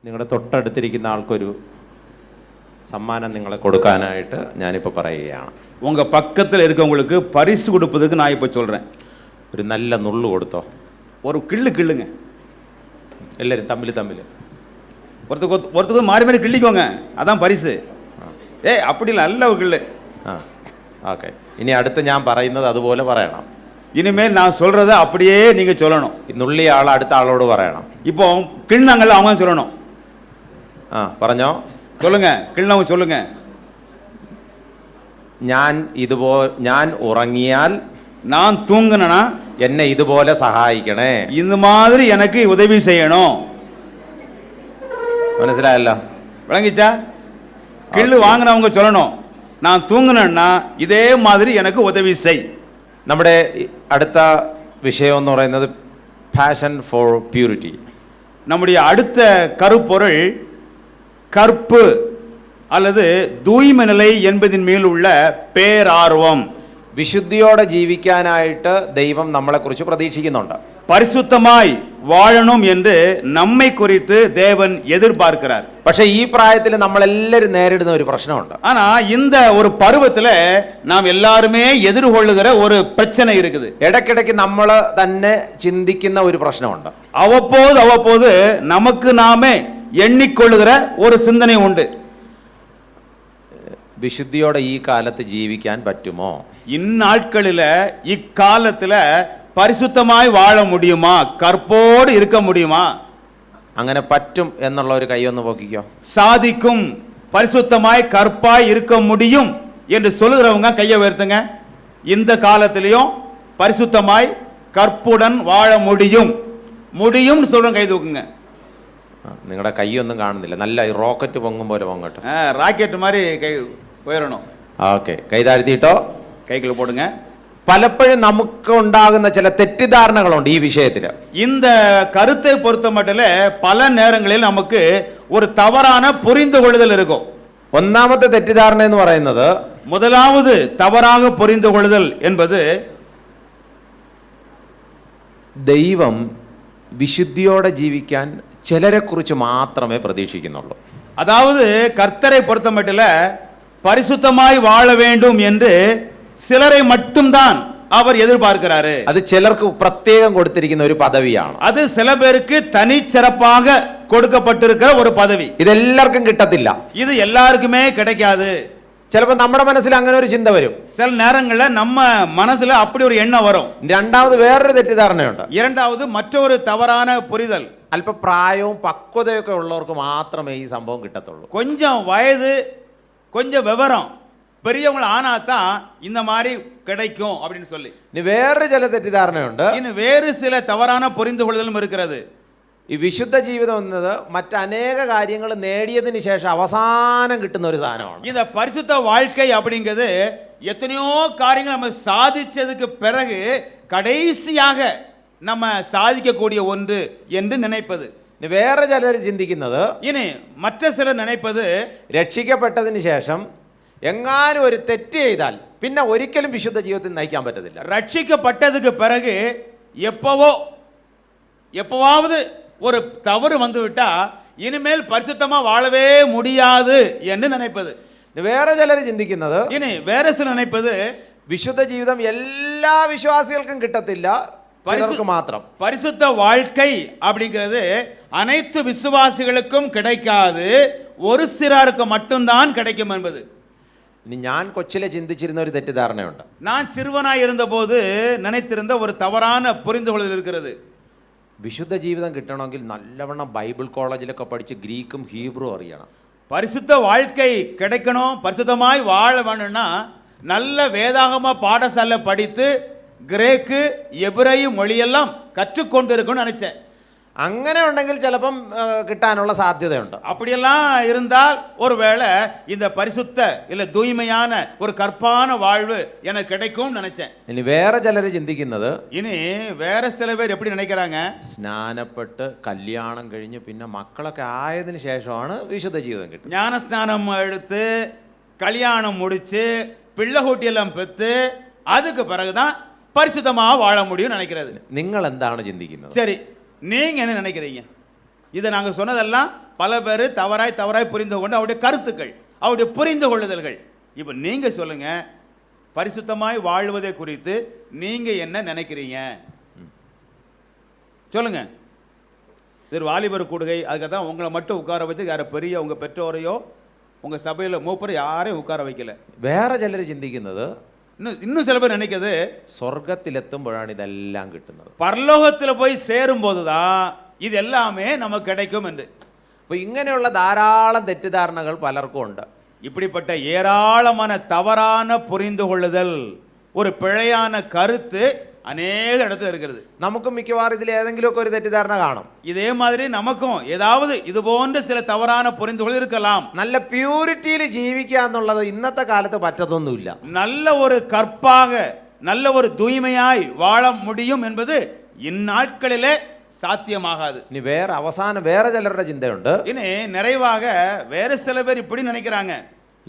നിങ്ങളുടെ തൊട്ടടുത്തിരിക്കുന്ന ആൾക്കൊരു സമ്മാനം നിങ്ങളെ കൊടുക്കാനായിട്ട് ഞാനിപ്പോൾ പറയുകയാണ്. உங்கள் பக்கத்தில் இருக்கவங்களுக்கு பரிசு கொடுப்பதுக்கு நான் இப்போ சொல்கிறேன். ഒരു നല്ല നുള്ളു കൊടുത്തോ. ஒரு கிள்ளுங்க. എല്ലാവരും തമ്മിൽ ஒருத்தருக்கு மாறி மாறி கிள்ளிக்கோங்க, அதான் பரிசு. அப்படி இல்லை, நல்ல ஒரு கிள்ளு. ഓക്കെ. ഇനി അടുത്ത് ഞാൻ പറയുന്നത് അതുപോലെ പറയണം. இனிமேல் நான் சொல்கிறத அப்படியே நீங்கள் சொல்லணும். നുള്ളിയ ആൾ അടുത്ത ആളോട് പറയണം. இப்போ கிண்ணங்கள் அவங்க சொல்லணும். പറഞ്ഞോ. சொல்லுங்க, கிண்ணவங்க சொல்லுங்க. ഞാൻ ഉറങ്ങിയാൽ, நான் தூங்கினா എന്നെ ഇതുപോലെ സഹായിക്കണേ, இந்த மாதிரி எனக்கு உதவி செய்யணும். മനസ്സിലായല്ലോ? விளங்கிச்சா? கிள்ளு வாங்கினவங்க சொல்லணும், நான் தூங்கினேன்னா இதே மாதிரி எனக்கு உதவி செய். നമ്മുടെ അടുത്ത വിഷയം എന്ന് പറയുന്നത് പാഷൻ ഫോർ പ്യൂരിറ്റി. நம்முடைய அடுத்த கருப்பொருள் கற்பு அல்லது தூய்மை நிலை என்பதின் மேல் உள்ள பேரார்வம். വിശുദ്ധിയോടെ ജീവിക്കാനായിട്ട് ദൈവം നമ്മളെക്കുറിച്ച് പ്രതീക്ഷിക്കുന്നുണ്ട്. பரிசுத்தமாய் வாழணும் என்று நம்மை குறித்து தேவன் எதிர்பார்க்கிறார். പക്ഷേ ഈ പ്രായത്തിൽ നമ്മളെല്ലാവരും നേരിടുന്ന ഒരു പ്രശ്നമുണ്ട്. ஆனா இந்த ஒரு பருவத்துல நாம் எல்லாருமே எதிர்கொள்ளுகிற ஒரு பிரச்சனை இருக்குது. ഇടയ്ക്കിടയ്ക്ക് നമ്മൾ തന്നെ ചിന്തിക്കുന്ന ഒരു പ്രശ്നമുണ്ട്. அவ்வப்போது நமக்கு நாமே எண்ணிக்கொள்ளுகிற ஒரு சிந்தனை உண்டு. വിശുദ്ധിയോടെ ഈ കാലത്ത് ജീവിക്കാൻ പറ്റുമോ? இந்நாட்களில இக்காலத்துல பரிசுத்தமாய் வாழ முடியுமா? கற்போடு இருக்க முடியுமா? അങ്ങനെ പറ്റും എന്നുള്ള ഒരു കൈ ഒന്ന് പൊക്കിക്കോ. சாதிக்கும், பரிசுத்தமாய் கற்பாய் இருக்க முடியும் என்று சொல்லுகிறவங்க கையை உயர்த்துங்க. இந்த காலத்திலையும் பரிசுத்தமாய் கற்புடன் வாழ முடியும் சொல்றவங்க கை தூக்குங்க. നിങ്ങളുടെ കൈയൊന്നും കാണുന്നില്ല. നല്ല റോക്കറ്റ് പൊങ്ങും പോലെ പൊങ്ങട്ടെ. ராக்கெட் மாதிரி கை உயரணும். ഓക്കെ, കൈ താഴ്ത്തിയിട്ടോ, கைகளை போடுங்க. പലപ്പോഴും നമുക്ക് ഉണ്ടാകുന്ന ചില തെറ്റിദ്ധാരണകളുണ്ട് ഈ വിഷയത്തിൽ. இந்த கருத்தை பொறுத்த மட்டும் பல நேரங்களில் நமக்கு ஒரு தவறான புரிந்து கொள்ளுதல் இருக்கும். ഒന്നാമത്തെ തെറ്റിദ്ധാരണ എന്ന് പറയുന്നത്, முதலாவது தவறாக புரிந்து கொள்ளுதல் என்பது, ദൈവം വിശുദ്ധിയോടെ ജീവിക്കാൻ ചിലരെ കുറിച്ച് മാത്രമേ പ്രതീക്ഷിക്കുന്നുള്ളൂ. அதாவது கர்த்தரை பொறுத்த மட்டும் பரிசுத்தமாய் வாழ வேண்டும் என்று சிலரை மட்டும்தான் அவர் எதிர்பார்க்கிறாரு. അത് ചിലർക്ക് പ്രത്യേകം കൊടുത്തിരിക്കുന്ന ഒരു പദവിയാണ്. அது சில பேருக்கு தனிச்சிறப்பாக கொடுக்கப்பட்டிருக்கிற ஒரு பதவி. ഇതെല്ലാവർക്കും കിട്ടത്തില്ല. இது எல்லாருக்குமே கிடைக்காது. ചിലപ്പോൾ നമ്മുടെ മനസ്സിൽ അങ്ങനെ ഒരു ചിന്ത വരും. சில நேரங்களில் நம்ம மனசுல அப்படி ஒரு எண்ணம் வரும். രണ്ടാമത് വേറൊരു തെറ്റിദ്ധാരണയുണ്ട്. இரண்டாவது மற்றொரு தவறான புரிதல். അല്പ പ്രായവും പക്വതയൊക്കെ ഉള്ളവർക്ക് മാത്രമേ ഈ സംഭവം കിട്ടത്തുള്ളൂ. கொஞ்சம் வயது, கொஞ்சம் விவரம் பெரியவங்க ஆனாதான் இந்த மாதிரி கிடைக்கும் அப்படின்னு சொல்லி. ഇനി വേറൊരു ചില തെറ്റിദ്ധാരണയുണ്ട്. இன்னும் வேறு சில தவறான புரிந்து கொள்ளுதலும் இருக்கிறது. ഈ വിശുദ്ധ ജീവിതം എന്നത് മറ്റനേക കാര്യങ്ങൾ നേടിയതിന് ശേഷം അവസാനം കിട്ടുന്ന ഒരു സാധനമാണ്. இந்த பரிசுத்த வாழ்க்கை அப்படிங்கிறது எத்தனையோ காரியங்கள் நம்ம சாதிச்சதுக்கு பிறகு கடைசியாக நம்ம சாதிக்கக்கூடிய ஒன்று என்று நினைப்பது. ഇനി വേറെ ചിലർ ചിന്തിക്കുന്നത്, இனி மற்ற சிலர் நினைப்பது, രക്ഷിക്കപ്പെട്ടതിന് ശേഷം എങ്ങാനും ഒരു തെറ്റ് ചെയ്താൽ പിന്നെ ഒരിക്കലും വിശുദ്ധ ജീവിതത്തിൽ നയിക്കാൻ പറ്റത്തില്ല. ரட்சிக்கப்பட்டதுக்கு பிறகு எப்போவாவது ஒரு தவறு வந்து விட்டா இனிமேல் பரிசுத்தமா வாழவே முடியாது என்று நினைப்பது. വേറെ ചിലർ ചിന്തിക്കുന്നത്, இனி வேற சில நினைப்பது, വിശുദ്ധ ജീവിതം എല്ലാ വിശ്വാസികൾക്കും കിട്ടത്തില്ല, ചിലർക്ക് മാത്രം. பரிசுத்த வாழ்க்கை அப்படிங்கிறது அனைத்து விசுவாசிகளுக்கும் கிடைக்காது, ஒரு சிலருக்கு மட்டும்தான் கிடைக்கும் என்பது. ഇനി ഞാൻ കൊച്ചിലെ ചിന്തിച്ചിരുന്ന ഒരു തെറ്റിദ്ധാരണയുണ്ട്. நான் சிறுவனாய் இருந்தபோது நினைத்திருந்த ஒரு தவறான புரிந்து கொள்ளுதல் இருக்கிறது. വിശുദ്ധ ജീവിതം കിട്ടണമെങ്കിൽ നല്ലവണ്ണം ബൈബിൾ കോളേജിലൊക്കെ പഠിച്ച് ഗ്രീക്കും ഹീബ്രു അറിയണം. பரிசுத்த வாழ்க்கை கிடைக்கணும், பரிசுத்தமாய் வாழ வேணும்னா நல்ல வேதாகம பாடசாலை படித்து கிரேக்கு எபிரேய மொழியெல்லாம் கற்றுக்கொண்டு இருக்கணும்னு நினைச்சேன். അങ്ങനെ ഉണ്ടെങ്കിൽ ചിലപ്പം കിട്ടാനുള്ള സാധ്യതയുണ്ട്. அப்படியெல்லாம் இருந்தால் ஒருவேளை இந்த பரிசுத்த இல்ல தூய்மையான ஒரு கற்பான வாழ்வு எனக்கு கிடைக்கும் நினைச்சேன். ഇനി വേറെ ചിലർ ചിന്തിക്കുന്നത്, இனி வேற சில பேர் எப்படி நினைக்கிறாங்க, സ്നാനപ്പെട്ട് കല്യാണം കഴിഞ്ഞ് പിന്നെ മക്കളൊക്കെ ആയതിനു ശേഷമാണ് വിശുദ്ധ ജീവിതം കിട്ടുന്നത്. ஞானஸ்நானம் எடுத்து கல்யாணம் முடிச்சு பிள்ளை குட்டியெல்லாம் பெற்று அதுக்கு பிறகுதான் பரிசுத்தமா வாழ முடியும் நினைக்கிறது. നിങ്ങൾ എന്താണ് ചിന്തിക്കുന്നത്? சரி, நீங்க என்ன நினைக்கிறீங்க? இதை நாங்க சொன்னதெல்லாம் பல பேர் தவறாய் புரிந்து கொண்டு அவருடைய கருத்துக்கள், அவருடைய புரிந்து கொள்ளுதல்கள். இப்போ நீங்க சொல்லுங்க, பரிசுத்தமாய் வாழ்வதை குறித்து நீங்க என்ன நினைக்கிறீங்க? சொல்லுங்க. இது வாலிபர் கூடுகை, அதுக்கு தான் உங்களை மட்டும் உட்கார வச்சு யார பெரிய உங்க பெற்றோரையோ உங்க சபையில் மூப்பர் யாரையும் உட்கார வைக்கல. വേറെ ചിലർ ചിന്തിക്കുന്നത് இன்னும் சில பேர் நினைக்கிறது സ്വർഗത്തിലെത്തുമ്പോഴാണ് ഇതെല്ലാം കിട്ടുന്നത്. பரலோகத்தில் போய் சேரும்போது தான் இது எல்லாமே நமக்கு கிடைக்கும் என்று. അപ്പോൾ ഇങ്ങനെയുള്ള ധാരാളം തെറ്റിദ്ധാരണകൾ പലർക്കും ഉണ്ട്. இப்படிப்பட்ட ஏராளமான தவறான புரிந்து கொள்ளுதல், ஒரு பிழையான கருத்து அநேக இடத்துல இருக்கிறது. നമുക്കും മിക്കവാറും ഇതിൽ ഏതെങ്കിലുമൊക്കെ ഒരു തെറ്റിദ്ധാരണ കാണും. இதே மாதிரி நமக்கும் ஏதாவது இது போன்ற சில தவறான புரிந்துகொள் இருக்கலாம். നല്ല പ്യൂരിറ്റിയിൽ ജീവിക്കുക എന്നുള്ളത് ഇന്നത്തെ കാലത്ത് പറ്റത്തൊന്നുമില്ല. நல்ல ஒரு கற்பாக நல்ல ஒரு தூய்மையாய் வாழ முடியும் என்பது இந்நாட்களிலே சாத்தியமாகாது. ഇനി വേറെ ചിലരുടെ ചിന്തയുണ്ട്. இனி நிறைவாக வேறு சில பேர் இப்படி நினைக்கிறாங்க,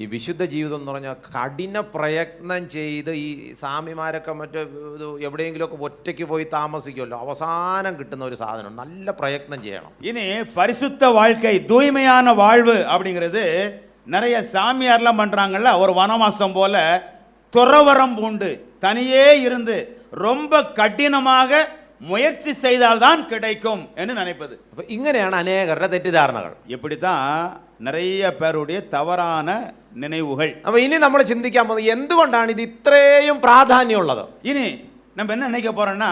ഈ വിശുദ്ധ ജീവിതം എന്ന് പറഞ്ഞാൽ കഠിന പ്രയത്നം ചെയ്ത് ഈ സ്വാമിമാരൊക്കെ മറ്റേ ഇത് എവിടെയെങ്കിലുമൊക്കെ ഒറ്റയ്ക്ക് പോയി താമസിക്കുമല്ലോ, അവസാനം കിട്ടുന്ന ഒരു സാധനം, നല്ല പ്രയത്നം ചെയ്യണം. இனி பரிசுத்த வாழ்க்கை, தூய்மையான வாழ்வு அப்படிங்கிறது நிறைய சாமியார்லாம் பண்றாங்கல்ல, ஒரு வனவாசம் போல துறவரம் பூண்டு தனியே இருந்து ரொம்ப கடினமாக முயற்சி செய்தால்தான் கிடைக்கும் என்று நினைப்பது. അപ്പം ഇങ്ങനെയാണ് അനേകരുടെ തെറ്റിദ്ധാരണകൾ. இப்படித்தான் நிறைய பேருடைய தவறான நினைவுகள். അപ്പോൾ ഇനി നമ്മൾ ചിന്തിക്കാൻ പോകുന്നത് എന്തുകൊണ്ടാണ് ഇത് ഇത്രയും പ്രാധാന്യമുള്ളത്. இனி நம்ம என்ன நினைக்க போறோம்னா,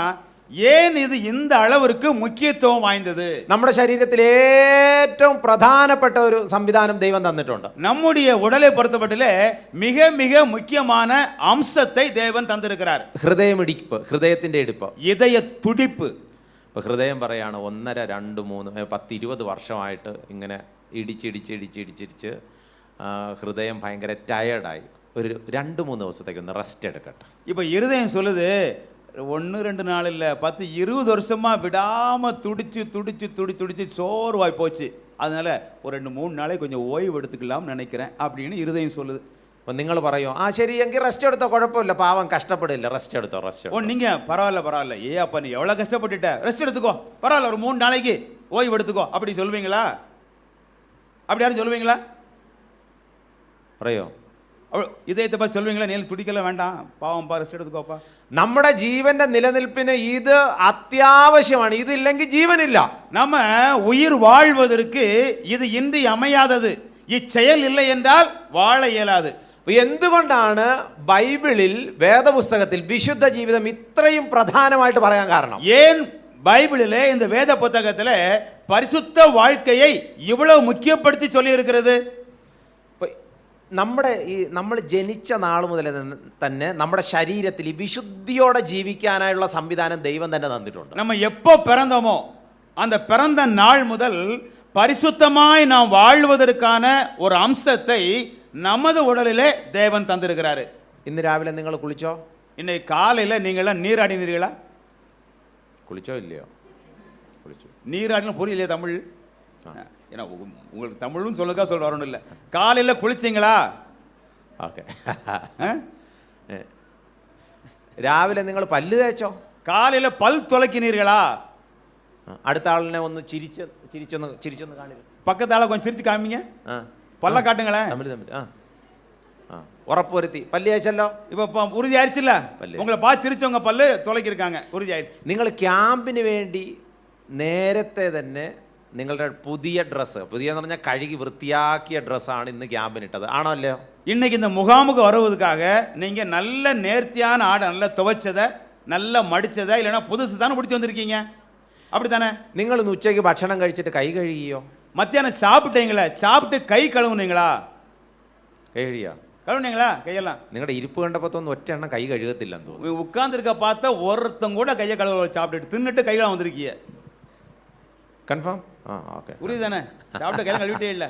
ஏன் இது இந்த அளவிற்கு முக்கியத்துவம் வாய்ந்தது? നമ്മുടെ ശരീരത്തിൽ ഏറ്റവും പ്രധാനപ്പെട്ട ഒരു സംവിധാനം ദൈവം തന്നിട്ടുണ്ട്. நம்முடைய உடலை பொறுத்தப்பட்டிலே மிக மிக முக்கியமான அம்சத்தை தேவன் தந்திருக்கிறார். ഹൃദയമിടിപ്പ്, ഹൃദയത്തിന്റെ ഇടിപ്പ്, இதய துடிப்பு. ഇപ്പോൾ ഹൃദയം പറയാണ് 1, 2, 3, 10, 20 വർഷമായിട്ട് ഇങ്ങനെ ഇടിച്ചിടിച്ച് ഹൃദയം ഭയങ്കര ടയേർഡായി, ഒരു 2-3 ദിവസത്തേക്ക് ഒന്ന് റെസ്റ്റ് എടുക്കട്ടെ. இப்போ இருதயம் சொல்லுது, 1-2 நாள் இல்லை, 10-20 வருஷமா விடாம துடிச்சு சோர்வாய் போச்சு, அதனால ஒரு 2-3 நாளே கொஞ்சம் ஓய்வு எடுத்துக்கலாம் நினைக்கிறேன் அப்படின்னு இருதயம் சொல்லுது. അപ്പം നിങ്ങൾ പറയോ, ആ ശരി എങ്കിൽ റെസ്റ്റ് എടുത്തോ, കുഴപ്പമില്ല, പാവം കഷ്ടപ്പെടില്ല, റെസ്റ്റ് എടുത്തോ. நீங்க பரவாயில்ல, ஏ அப்பா நீ எவ்வளவு கஷ்டப்பட்டுட்ட, ரெஸ்ட் எடுத்துக்கோ, பரவாயில்ல, ஒரு 3 நாளைக்கு ஓய்வு எடுத்துக்கோ அப்படி சொல்லுவீங்களா? அப்படி யாரும் சொல்லுவீங்களா? പറയോ? இதயத்தை பார்த்து சொல்லுவீங்களா? நீ துடிக்கல, வேண்டாம், பாவம்பா, ரெஸ்ட் எடுத்துக்கோப்பா. നമ്മുടെ ജീവന്റെ നിലനിൽപ്പിന് ഇത് അത്യാവശ്യമാണ്. ഇതില്ലെങ്കിൽ ജീവനില്ല. நம்ம உயிர் வாழ்வதற்கு இது இன்றி அமையாதது. இச்செயல் இல்லை என்றால் வாழ இயலாது. എന്തുകൊണ്ടാണ് ബൈബിളിൽ, വേദപുസ്തകത്തിൽ വിശുദ്ധ ജീവിതം ഇത്രയും പ്രധാനമായിട്ട് പറയാൻ കാരണം? ஏன் பைபிளிலே இந்த வேத புத்தகத்திலே பரிசுத்த வாழ்க்கையை இவ்வளவு முக்கியப்படுத்தி சொல்லி இருக்கிறது? നമ്മൾ ജനിച്ച നാൾ മുതൽ തന്നെ നമ്മുടെ ശരീരത്തിൽ ഈ വിശുദ്ധിയോടെ ജീവിക്കാനായുള്ള സംവിധാനം ദൈവം തന്നെ തന്നിട്ടുണ്ട്. நம்ம எப்போ பிறந்தோமோ அந்த பிறந்த நாள் முதல் பரிசுத்தமாய் நாம் வாழ்வதற்கான ஒரு அம்சத்தை நமது உடலிலே தேவன் தந்திருக்கிறாரு. ഇന്ന് രാവിലെ നിങ്ങൾ കുളിച്ചോ? இன்னைக்கு காலையில நீங்களாம் நீராடினீர்களா? കുളിച്ചോ ഇല്ലയോ? കുളിച്ചു. நீராடின புரியலையே தமிழ், ஏன்னா உங்களுக்கு தமிழும் சொல்லுக்கா சொல்ல வரணும் இல்லை. காலையில் குளிச்சிங்களா? ഓക്കെ. രാവിലെ നിങ്ങൾ പല്ല് തേച്ചോ? காலையில் பல் துலக்கினீர்களா? അടുത്ത ആളിനെ ഒന്ന് ചിരിച്ചൊന്ന് കാണില്ല. பக்கத்தால கொஞ்சம் சிரிச்சு காமிங்க, பல்ல காட்டுங்களேன். ഉറപ്പുവരുത്തി പല്ല് തേച്ചല്ലോ. இப்போ உறுதி ஆயிடுச்சுல்ல, உங்களை பார்த்து சிரிச்சவங்க பல்லு துளைக்கிருக்காங்க, உறுதி ஆயிடுச்சு. നിങ്ങൾ ക്യാമ്പിന് വേണ്ടി നേരത്തെ തന്നെ നിങ്ങളുടെ പുതിയ ഡ്രസ്സ്, പുതിയെന്ന് പറഞ്ഞാൽ കഴുകി വൃത്തിയാക്കിയ ഡ്രസ്സാണ് ഇന്ന് ക്യാമ്പിനിട്ടത്, ആണോ അല്ലയോ? இன்னைக்கு இந்த முகாமுக்கு வருவதுக்காக நீங்க நல்ல நேர்த்தியான ஆடை, நல்ல துவைச்சதை, நல்ல மடிச்சதை, இல்லைன்னா புதுசு தானே பிடிச்சி வந்திருக்கீங்க, அப்படித்தானே? നിങ്ങൾ ഇന്ന് ഉച്ചയ്ക്ക് ഭക്ഷണം കഴിച്ചിട്ട് കൈ കഴുകിയോ? மத்தியானம் சாப்பிட்டீங்களா? சாப்பிட்டு கை கழுவுனீங்களா? கழுவுனீங்களா கையெல்லாம்? നിങ്ങളുടെ ഇരിപ്പ് കണ്ടപ്പോൾ തോന്നുന്നു ഒറ്റ എണ്ണം കൈ കഴുകത്തില്ലെന്ന് തോന്നുന്നു. உட்கார்ந்துருக்க பார்த்தா ஒருத்தங்க கூட கையை கழுவ, சாப்பிட்டுட்டு தின்னுட்டு கைகளை வந்திருக்கீங்க. കൺഫേം? ഓക്കെ, புரியுதானே? சாப்பிட்டு கையில் கழுவிட்டே இல்லை.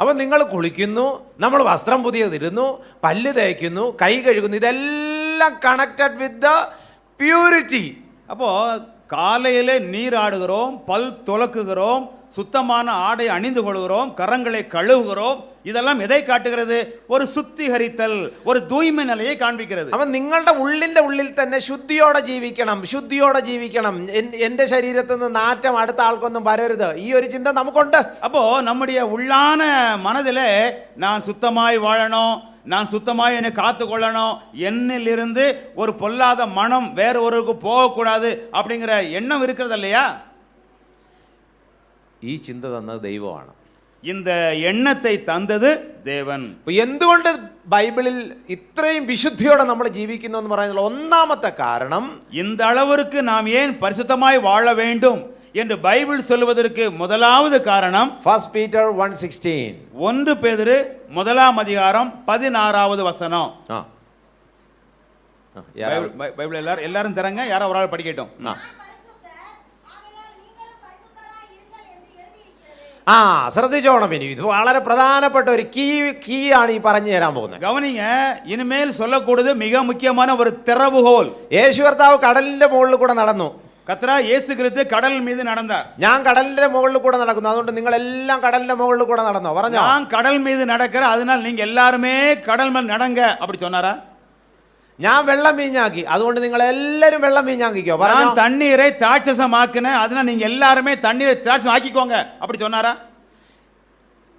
അപ്പം നിങ്ങൾ കുളിക്കുന്നു, നമ്മൾ വസ്ത്രം പുതിയതിരുന്നു, പല്ല് തേക്കുന്നു, കൈ കഴുകുന്നു, ഇതെല്ലാം കണക്റ്റഡ് വിത്ത് ദ പ്യൂരിറ്റി. அப்போ காலையிலே நீராடுகிறோம், பல் துலக்குகிறோம், சுத்தமான ஆடை அணிந்து கொள்கிறோம், கரங்களை கழுவுகிறோம், இதெல்லாம் எதை காட்டுகிறது? ஒரு சுத்திகரித்தல், ஒரு தூய்மை நிலையை காண்பிக்கிறது. അവൻ നിങ്ങളുടെ ഉള്ളിൽ തന്നെ ശുദ്ധിയോടെ ജീവിക്കണം. എൻ്റെ ശരീരത്തിൽ നിന്ന് നാറ്റം അടുത്ത ആൾക്കൊന്നും വരരുത്. ഈ ഒരു ചിന്ത നമുക്കുണ്ട്. அப்போ நம்முடைய உள்ளான மனதிலே நான் சுத்தமாய் வாழணும், நான் சுத்தமாய் என்னை காத்து கொள்ளணும், என்னிலிருந்து ஒரு பொல்லாத மனம் வேற ஒருவருக்கு போகக்கூடாது அப்படிங்கிற எண்ணம் இருக்கிறது இல்லையா? ഈ ചിന്ത തന്നത് ദൈവമാണ്. இந்த எண்ணத்தை தந்தது தேவன். എന്തുകൊണ്ട് ബൈബിളിൽ ഇത്രയും വിശുദ്ധിയോടെ നമ്മൾ ജീവിക്കുന്നു എന്ന് പറയുന്നത് ഒന്നാമത്തെ കാരണം, இந்த அளவிற்கு நாம் ஏன் பரிசுத்தமாய் வாழ வேண்டும் என்று பைபிள் சொல்வதற்கு முதலாவது காரணம் 1 Peter 1:16. 1 பேதுரு 1ஆம் அதிகாரம் 16வது வசனம். பைபிள் எல்லாரும் தரங்க, யாரோ ஒரு ஆள் படிக்கட்டும். ശ്രദ്ധിച്ചോണം. ഇനി ഇത് വളരെ പ്രധാനപ്പെട്ട ഒരു കീ ആണ് ഈ പറഞ്ഞു തരാൻ പോകുന്നത്. கவனிங்க, இனிமேல் சொல்லக்கூடியது மிக முக்கியமான ஒரு திறவுகோல். യേശു കർത്താവ് കടലിന്റെ മുകളിൽ കൂടെ നടന്നു. கர்த்தரா இயேசு கிறிஸ்து கடல் மீது நடந்தார். ഞാൻ കടലിന്റെ മുകളിൽ കൂടെ നടക്കുന്നു, അതുകൊണ്ട് നിങ്ങൾ എല്ലാം കടലിന്റെ മുകളിൽ കൂടെ നടന്നോ പറഞ്ഞോ? நான் கடல் மீது நடக்கிறேன், அதனால நீங்க எல்லாருமே கடல் மேல் நடங்க அப்படி சொன்னாரா? ഞാൻ വെള്ളം വീഞ്ഞാക്കി, അതുകൊണ്ട് നിങ്ങൾ എല്ലാവരും വെള്ളം വീഞ്ഞാക്കിക്കോ പറഞ്ഞു? நான் தண்ணீரை திராட்சரசமாக்கினேன், அதனால நீங்க எல்லாருமே தண்ணீரை திராட்சரம் ஆக்கிக்கோங்க அப்படி சொன்னாரா?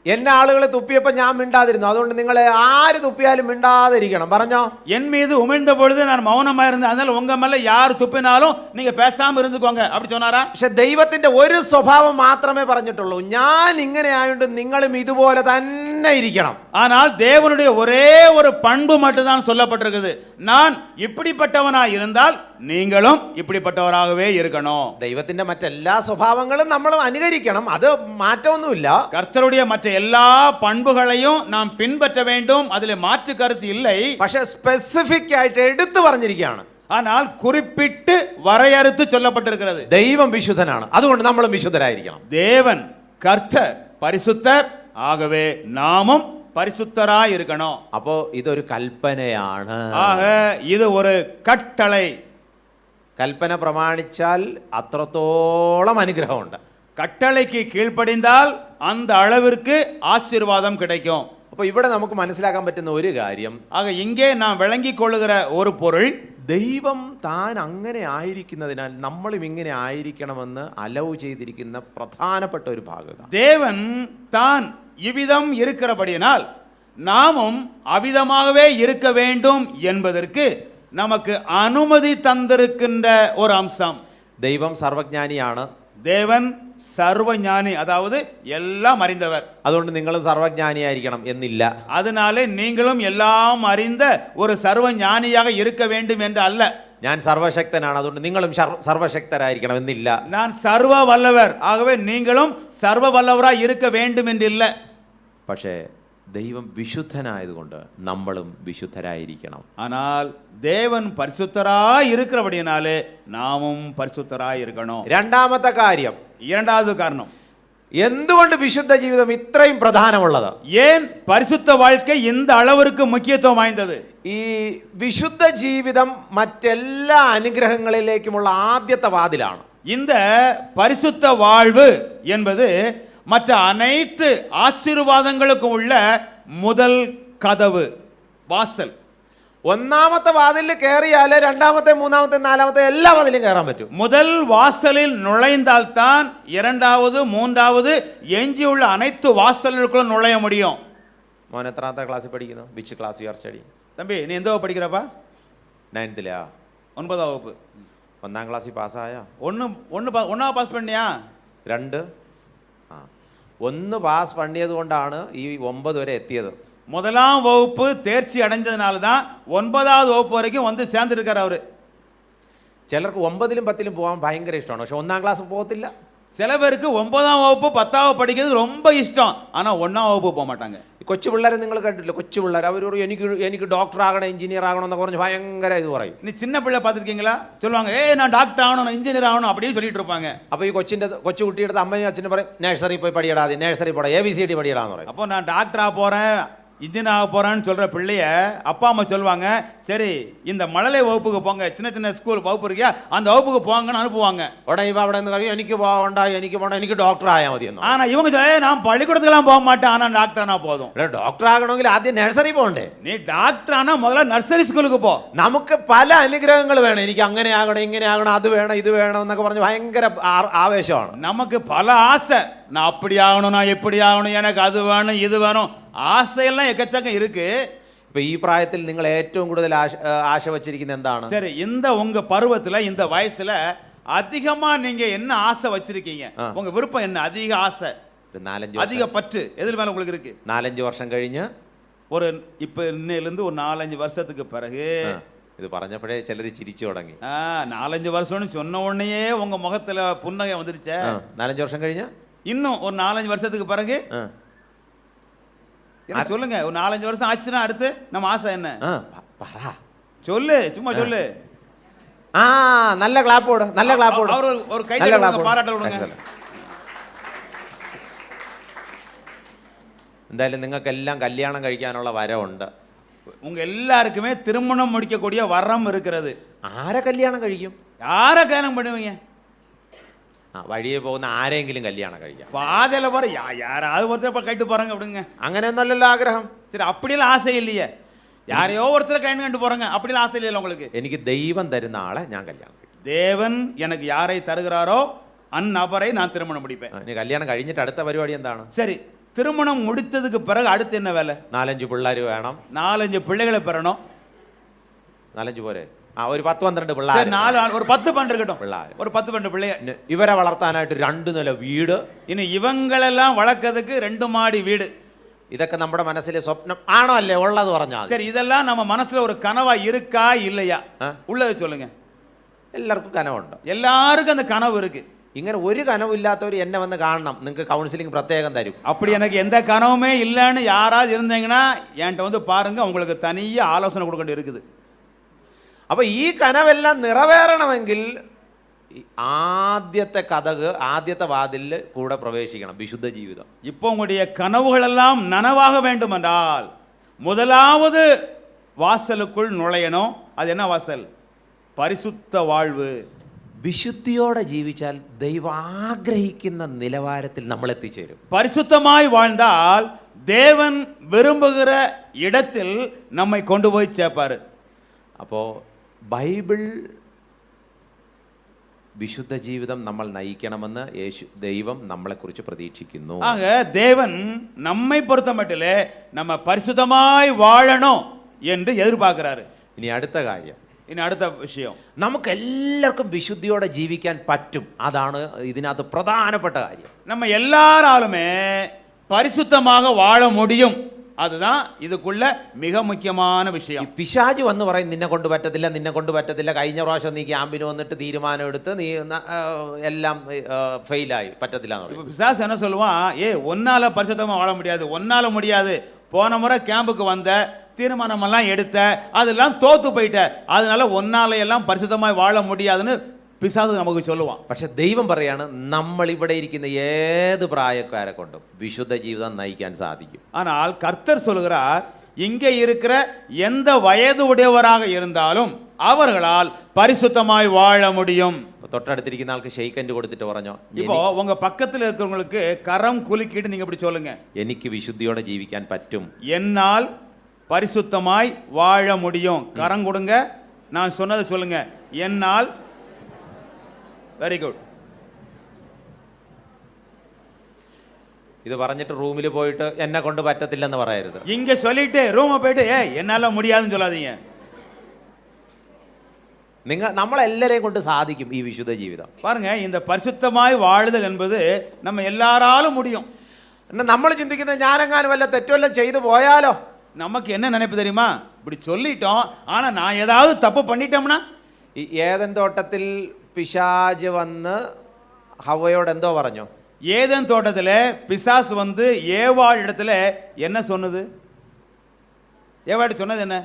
എന്നെ ആളുകൾ തുപ്പിയപ്പോൾ ഞാൻ മിണ്ടാതിരുന്നു, അതുകൊണ്ട് നിങ്ങൾ ആര് തുപ്പിയാലും മിണ്ടാതിരിക്കണം പറഞ്ഞോ? என் மீது உமிழ்ந்த பொழுது நான் மௌனமா இருந்தேன், அதனால உங்க மேல யார் துப்பினாலும் நீங்க பேசாம இருந்துக்கோங்க அப்படி சொன்னாரா? പക്ഷെ ദൈവത്തിന്റെ ഒരു സ്വഭാവം മാത്രമേ പറഞ്ഞിട്ടുള്ളൂ, ഞാൻ ഇങ്ങനെ ആയതുകൊണ്ട് നിങ്ങളും ഇതുപോലെ തന്നെ ഇരിക്കണം. ஆனால் தேவனுடைய ஒரே ஒரு பண்பு மட்டும் தான் சொல்லப்பட்டிருக்குது, நான் இப்படிப்பட்டவனாய் இருந்தால் நீங்களும் இப்படிப்பட்டவராகவே இருக்கணும். ദൈവത്തിന്റെ മറ്റെല്ലാ സ്വഭാവങ്ങളും നമ്മൾ അനുകരിക്കണം, അത് മാറ്റമൊന്നുമില്ല. கர்த்தருடைய மற்ற எல்லா பண்புகளையும் நாம் பின்பற்ற வேண்டும், அதில் மாற்று கருத்து இல்லை. പക്ഷെ സ്പെസിഫിക് ആയിട്ട് എടുത്തു പറഞ്ഞിരിക്കുകയാണ്, ஆனால் குறிப்பிட்டு வரையறுத்து சொல்லப்பட்டிருக்கிறது. ദൈവം വിശുദ്ധനാണ്, അതുകൊണ്ട് നമ്മളും വിശുദ്ധരായിരിക്കണം. தேவன் கர்த்தர் பரிசுத்தர், ஆகவே நாமும் பரிசுத்தராய் இருக்கணும். அப்போ ഇതൊരു കൽപ്പനയാണ്. ஆக இது ஒரு கட்டளை. കൽപ്പന പ്രമാണിച്ചാൽ അത്രത്തോളം അനുഗ്രഹമുണ്ട്. கட்டளைக்கு கீழ்ப்படிந்தால் அந்த அளவிற்கு ஆசீர்வாதம் கிடைக்கும். അപ്പോൾ ഇവിടെ നമുക്ക് മനസ്സിലാക്കാൻ പറ്റുന്ന ഒരു കാര്യം, ஆக இங்கே நாம் விளங்கிக் கொள்ளுகிற ஒரு பொருள், ദൈവം താൻ അങ്ങനെ ആയിരിക്കുന്നതിനാൽ നമ്മളും ഇങ്ങനെ ആയിരിക്കണമെന്ന് അലൗ ചെയ്തിരിക്കുന്ന പ്രധാനപ്പെട്ട ഒരു ഭാഗം. தேவன் தான் இவ்விதம் இருக்கிறபடியினால் நாமும் அவ்விதமாகவே இருக்க வேண்டும் என்பதற்கு நமக்கு அனுமதி தந்திருக்கின்ற ஒரு அம்சம். ദൈവം സർവജ്ഞാനിയാണ്, தேவன் சர்வஞானி, அதாவது எல்லாம் அறிந்தவர். അതുകൊണ്ട് നിങ്ങളും സർവജ്ഞാനിയായിരിക്കണം എന്നില്ല. அதனாலே நீங்களும் எல்லாம் அறிந்த ஒரு சர்வஞானியாக இருக்க வேண்டும் என்று அல்ல. ഞാൻ സർവശക്തനാണ്, അതുകൊണ്ട് നിങ്ങളും സർവശക്തരായിരിക്കണം എന്നില്ല. நான் சர்வ வல்லவர், ஆகவே நீங்களும் சர்வ வல்லவராய் இருக்க வேண்டும் என்று இல்லை. പക്ഷേ ദൈവം വിശുദ്ധനായതുകൊണ്ട് നമ്മളും വിശുദ്ധരായിരിക്കണം. ஆனால் தேவன் பரிசுத்தராய் இருக்கிறபடியினாலே நாமும் பரிசுத்தராய் இருக்கணும். രണ്ടാമത്തെ കാര്യം, இரண்டாவது காரணம், എന്തുകൊണ്ട് വിശുദ്ധ ജീവിതം ഇത്രയും പ്രധാനമുള്ളത്? ஏன் பரிசுத்த வாழ்க்கை இந்த அளவிற்கு முக்கியத்துவம் வாய்ந்தது? ഈ വിശുദ്ധ ജീവിതം മറ്റെല്ലാ അനുഗ്രഹങ്ങളിലേക്കുമുള്ള ആദ്യത്തെ വാതിലാണ്. இந்த பரிசுத்த வாழ்வு என்பது மற்ற அனைத்து ஆசீர்வாதங்களுக்கும் உள்ள முதல் கதவு, வாசல். ഒന്നാമത്തെ വാതിലിൽ കയറിയാൽ രണ്ടാമത്തെ മൂന്നാമത്തെ നാലാമത്തെ എല്ലാ വാതിലും കയറാൻ പറ്റും. முதல் வாசலில் நுழைந்தால்தான் இரண்டாவது மூன்றாவது எஞ்சியுள்ள அனைத்து வாசல்களுக்குள்ள நுழைய முடியும். മോൻ എത്രാമത്തെ ക്ലാസ്സിൽ പഠിക്കുന്നു? Which class you are study? தம்பி நீ எந்த வகுப்பு படிக்கிறப்பா? 9th 9ஆம் வகுப்பு. 1ஆம் ക്ലാസ്സിൽ പാസ്സായ? ஒன்னாவது பாஸ் பண்ணியா? 2 1 പാസ് പണിയത് കൊണ്ടാണ് ഈ 9 വരെ എത്തിയത്. முதலாம் வகுப்பு தேர்ச்சி அடைஞ்சதுனால தான் 9ஆவது வகுப்பு வரைக்கும் வந்து சேர்ந்துருக்காரு அவரு. ചിലർക്ക് 9ലും 10ലും പോകാൻ ഭയങ്കര ഇഷ്ടമാണ്, പക്ഷെ 1ஆம் ക്ലാസ് പോകത്തില്ല. சில பேருக்கு 9ஆம் வகுப்பு 10ஆவது படிக்கிறது ரொம்ப இஷ்டம், ஆனால் 1ஆம் வகுப்பு போக மாட்டாங்க. കൊച്ചു പിള്ളേരെ നിങ്ങൾ കണ്ടില്ല? കൊച്ചു പിള്ളേർ അവരോട് എനിക്ക് ഡോക്ടർ ആകണം, എഞ്ചിനീയർ ആകണം എന്നൊക്കെ പറഞ്ഞ് ഭയങ്കര ഇത് പറയും. நீ சின்ன பிள்ளை பார்த்துருக்கீங்களா? சொல்லுவாங்க, நான் டாக்டர் ஆகணும், நான் இன்ஜினியர் ஆகணும் அப்படின்னு சொல்லிட்டு இருப்பாங்க. അപ്പോൾ ഈ കൊച്ചു കുട്ടിയുടെ അമ്മയും അച്ഛനും പറയും, നഴ്സറി പോയി പഠിയടാ, നഴ്സറി പോടാ, ABCD പഠിയടാന്ന് പറയും. அப்போ நான் டாக்டரா போகிறேன், இன்ஜின் ஆக போறான்னு சொல்ற பிள்ளைய அப்பா அம்மா சொல்லுவாங்க, சரி இந்த மழலை வகுப்புக்கு போங்க, சின்ன சின்ன ஸ்கூல் வகுப்பு இருக்கியா அந்த வகுப்புக்கு போங்கன்னு அனுப்புவாங்க. உடனே இவ അവിടെ നിന്ന് പറയും എനിക്ക് പോകണ്ട എനിക്ക് ഡോക്ടർ ആയാൽ മതി എന്ന്. ஆனா இவங்க சொல்ல நான் பள்ளிக்கூடத்துக்குலாம் போக மாட்டேன், ஆனா டாக்டர் ஆனா போதும். ഡോക്ടർ ആകണമെങ്കിൽ ആദ്യം നഴ്സറി പോകണ്ടേ? நீ டாக்டர் ஆனா முதல்ல நர்சரி ஸ்கூலுக்கு போ. നമുക്ക് പല അനുഗ്രഹങ്ങൾ വേണം. എനിക്ക് അങ്ങനെ ആകണം ഇങ്ങനെ ആകണം അത് വേണം ഇത് വേണം എന്നൊക്കെ പറഞ്ഞ് ഭയങ്കര ആവേശമാണ്. நமக்கு பல ஆசை, நான் அப்படி ஆகணும் நான் எப்படி ஆகணும் எனக்கு அது வேணும் இது வேணும், ஆசையெல்லாம் எக்கச்சக்கம் இருக்கு. ഇപ്പൊ ഈ പ്രായത്തിൽ നിങ്ങൾ ഏറ്റവും കൂടുതൽ ആശ വച്ചിരിക്കുന്നത് എന്താണ്? சரி, இந்த உங்க பருவத்துல இந்த வயசுல அதிகமா நீங்க என்ன ஆசை வச்சிருக்கீங்க? உங்க விருப்பம் என்ன? அதிக ஆசை, அதிக பற்று எதில் மேல உங்களுக்கு இருக்கு? 4-5 വർഷം കഴിഞ്ഞ് ஒரு இப்ப இன்னிலிருந்து ஒரு 4-5 வருஷத்துக்கு பிறகு ഇത് പറഞ്ഞപ്പോഴേ ചിലർ ചിരിച്ചു തുടങ്ങി. 4-5 வருஷம்னு சொன்ன உடனே உங்க முகத்துல புன்னகை வந்துருச்சே. 4-5 വർഷം കഴിഞ്ഞ് இன்னும் ஒரு 4-5 வருஷத்துக்கு பிறகு என்ன சொல்லுங்க? ஒரு 4-5 வருஷம் ஆச்சுன்னா அடுத்து நம்ம ஆசை என்ன? சொல்லு, சும்மா சொல்லு. നല്ല ക്ലാപ്പോട്, നല്ല ക്ലാപ്പോട്. அவர் ஒரு கை தட்டுங்க, பாராட்டல் கொடுங்க. എന്തായാലും നിങ്ങൾക്കെല്ലാം കല്യാണം കഴിക്കാനുള്ള വരമുണ്ട്. உங்க எல்லாருக்குமே திருமணம் முடிக்கக்கூடிய வரம் இருக்கிறது. ആരെ കല്യാണം കഴിക്കും? யாரை கல்யாணம் பண்ணுவீங்க? വഴിയെ പോകുന്ന ആരെങ്കിലും കല്യാണം കഴിക്കാം. பாதையில போற யாராவது ஒருத்தர் கட்டு போறாங்க அப்படிங்க. അങ്ങനെയൊന്നുമല്ലല്ലോ ആഗ്രഹം. சரி, அப்படியெல்லாம் ஆசை இல்லையே. யாரையோ ஒருத்தரை கல்யாணம் கண்டு போறாங்க, அப்படியெல்லாம் ஆசை இல்லையா உங்களுக்கு? എനിക്ക് ദൈവം തരുന്ന ആളെ ഞാൻ കല്യാണം കഴിക്കും. தேவன் எனக்கு யாரை தருகிறாரோ அந்நபரை நான் திருமணம் முடிப்பேன். ഇനി കല്യാണം കഴിഞ്ഞിട്ട് അടുത്ത പരിപാടി എന്താണ്? சரி, திருமணம் முடித்ததுக்கு பிறகு அடுத்து என்ன வேலை? 4-5 പിള്ളേർ വേണം, 4-5 பிள்ளைகளை பெறணும். 4-5 പോരെ? ഒരു 10-12 പിള്ളേർ, 4 ஒரு 10-12 இருக்கட்டும், പിള്ളേർ, ஒரு 10-12 பிள்ளைய. ഇവരെ വളർത്താനായിട്ട് 2 നില വീട്. இனி இவங்களெல்லாம் வளர்க்கறதுக்கு 2 மாடி வீடு. ഇതൊക്കെ നമ്മുടെ മനസ്സിലെ സ്വപ്നം ആണോ അല്ലേ? ഉള്ളത് പറഞ്ഞാൽ. சரி, இதெல்லாம் நம்ம மனசுல ஒரு கனவா இருக்கா இல்லையா? உள்ளது சொல்லுங்க. എല്ലാവർക്കും കനവുണ്ട്. எல்லாருக்கும் அந்த கனவு இருக்கு. ഇങ്ങനെ ഒരു കനവില്ലാത്തവർ എന്നെ വന്ന് കാണണം, നിങ്ങൾക്ക് കൗൺസിലിംഗ് പ്രത്യേകം തരും. அப்படி எனக்கு எந்த கனவுமே இல்லைன்னு யாராவது இருந்தீங்கன்னா என்கிட்ட வந்து பாருங்க, உங்களுக்கு தனியா ஆலோசனை கொடுக்க வேண்டியது இருக்குது. അപ്പോൾ ഈ കനവെല്ലാം നിറവേറണമെങ്കിൽ ആദ്യത്തെ കതക്, ആദ്യത്തെ വാതിലിൽ കൂടെ പ്രവേശിക്കണം, വിശുദ്ധ ജീവിതം. இப்போ உங்களுடைய கனவுகள் எல்லாம் நனவாக வேண்டும் என்றால் முதலாவது வாசலுக்குள் நுழையணும். அது என்ன வாசல்? பரிசுத்த வாழ்வு. വിശുദ്ധിയോടെ ജീവിച്ചാൽ ദൈവം ആഗ്രഹിക്കുന്ന നിലവാരത്തിൽ നമ്മൾ എത്തിച്ചേരും. பரிசுத்தமாய் வாழ்ந்தால் தேவன் விரும்புகிற இடத்தில் நம்மை கொண்டு போய் சேர்ப்பாரு. അപ്പോൾ ബൈബിൾ വിശുദ്ധ ജീവിതം നമ്മൾ നയിക്കണമെന്ന് ദൈവം നമ്മളെക്കുറിച്ച് പ്രതീക്ഷിക്കുന്നു. ஆக தேவன் நம்மை பொறுத்த மட்டிலே நம்ம பரிசுத்தமாய் வாழணும் என்று எதிர்பார்க்கிறாரு. ഇനി അടുത്ത കാര്യം, ഇനി അടുത്ത വിഷയം, നമുക്ക് എല്ലാവർക്കും വിശുദ്ധിയോടെ ജീവിക്കാൻ പറ്റും. അതാണ് ഇതിനകത്ത് പ്രധാനപ്പെട്ട കാര്യം. நம்ம எல்லாராலுமே பரிசுத்தமாக வாழ முடியும். அதுதான் இதுக்குள்ள மிக முக்கியமான விஷயம். പിശാച് വന്ന് പറയും നിന്നെ കൊണ്ട് പറ്റത്തില്ല, നിന്നെ കൊണ്ട് പറ്റത്തില്ല, കഴിഞ്ഞ പ്രാവശ്യം നീ ക്യാമ്പിന് വന്നിട്ട് തീരുമാനം എടുത്ത് നീ എല്ലാം ഫെയിലായി, പറ്റത്തില്ല എന്ന് പറയും. பிசாசு என்ன சொல்லுவான்? ஒன்னால பரிசுத்தமா வாழ முடியாது, ஒன்னால முடியாது, போன முறை கேம்புக்கு வந்த தீர்மானம் எல்லாம் எடுத்த அதெல்லாம் தோத்து போயிட்ட, அதனால ஒன்னால எல்லாம் பரிசுத்தமாய் வாழ முடியாதுன்னு பிசாசு நமக்கு சொல்லுவான். പക്ഷെ ദൈവം പറയാണ് നമ്മൾ ഇവിടെ ഇരിക്കുന്ന ഏത് പ്രായക്കാരെ കൊണ്ടും വിശുദ്ധ ജീവിതം നയിക്കാൻ സാധിക്കും. ஆனால் கர்த்தர் சொல்கிறார், இங்கே இருக்கிற எந்த வயது உடையவராக இருந்தாலும் அவர்களால் பரிசுத்தமாய் வாழ முடியும். തൊട്ടടുത്തിരിക്കുന്ന ആൾക്ക് ഷെയ്ക്കൻഡ് കൊടുത്തിട്ട് പറഞ്ഞോ, இப்போ உங்க பக்கத்தில் இருக்கிறவங்களுக்கு கரம் குலுக்கிட்டு நீங்க இப்படி சொல்லுங்க, എനിക്ക് വിശുദ്ധിയോടെ ജീവിക്കാൻ പറ്റും, என்னால் பரிசுத்தமாய் வாழ முடியும். கரம் கொடுங்க, நான் சொன்னதை சொல்லுங்க, என்னால். Very good. ഇത് പറഞ്ഞിട്ട് റൂമിൽ പോയിട്ട് എന്നെ കൊണ്ട് പറ്റത്തില്ലെന്ന് പറയരുത്. இங்க சொல்லிட்டு ரூம் போயிட்டு என்னால முடியாதுன்னு சொல்லாதீங்க. നമ്മളെല്ലാരെയും കൊണ്ട് സാധിക്കും ഈ വിശുദ്ധ ജീവിതം. பாருங்க, இந்த பரிசுத்தமாய் வாழுதல் என்பது நம்ம எல்லாராலும் முடியும். നമ്മൾ ചിന്തിക്കുന്നത് ഞാനെങ്ങാനും വല്ല തെറ്റുവല്ല ചെയ്തു പോയാലോ. நமக்கு என்ன நினைப்பு தெரியுமா? இப்படி சொல்லிட்டோம், ஆனா நான் ஏதாவது தப்பு பண்ணிட்டோம்னா. ഈ ഏദൻ തോട്ടത്തിൽ പിശാച് വന്ന് ഹവയോട് എന്തോ പറഞ്ഞു? ஏதேன் தோட்டத்தில் பிசாசு வந்து ஏவாள் இடத்துல என்ன சொன்னது? ஏவாள் சொன்னது என்ன?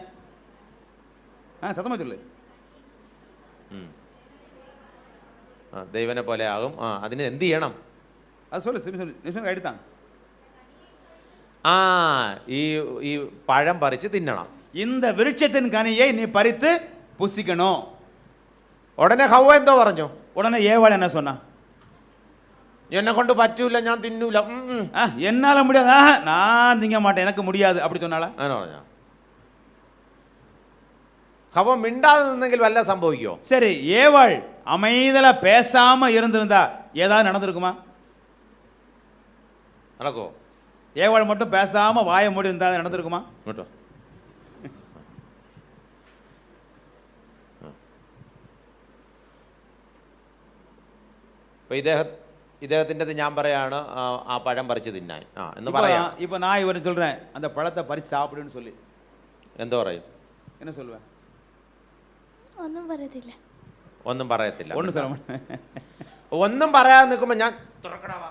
சத்தமா சொல்லு. ദൈവനെ പോലെ ആകും, അതിന് എന്ത് ചെയ്യണം? அது சொல்லு, நிமிஷம் எடுத்தான். ആ ഈ ഈ പഴം പറിച്ച് തിന്നണം. இந்த விருட்சத்தின் கனியை நீ பறித்து புசிக்கணும். ഉടനെ ഹവ്വ എന്തോ പറഞ്ഞു? உடனே ஏவாள் என்ன சொன்னா? എന്നെ കൊണ്ട് പറ്റൂല, ഞാൻ തിന്നൂല. என்னால முடியாது, நான் திங்க மாட்டேன், எனக்கு முடியாது அப்படி சொன்னாளா? അങ്ങനെ പറഞ്ഞോ? ഹവ്വ മിണ്ടാതെ നിന്നെങ്കിൽ വല്ല സംഭവിക്കുമോ? சரி, ஏவாள் அமைதலா பேசாம இருந்திருந்தா ஏதாவது நடந்திருக்குமா? നടക്കുമോ? ஏவாள் மட்டும் பேசாம வாயை மூடி இருந்தா நடந்திருக்குமா? കേട്ടോ. അപ്പൊ ഇദ്ദേഹത്തിൻ്റെ ഞാൻ പറയാണ് ആ പഴം പറിച്ച് തിന്നാൻ എന്ന് പറയാം. இப்போ நான் இவரை சொல்றேன் அந்த பழத்தை பறிச்சு சாப்பிடுன்னு சொல்லி എന്തോ പറയും? என்ன சொல்லுவேன்? ഒന്നും പറയത്തില്ല. ഒന്നും പറയത്തില്ല. ஒன்றும் சொல்ல மாட்டேன். ഒന്നും പറയാതെ നിൽക്കുമ്പോ ഞാൻ തുറക്കടാവാ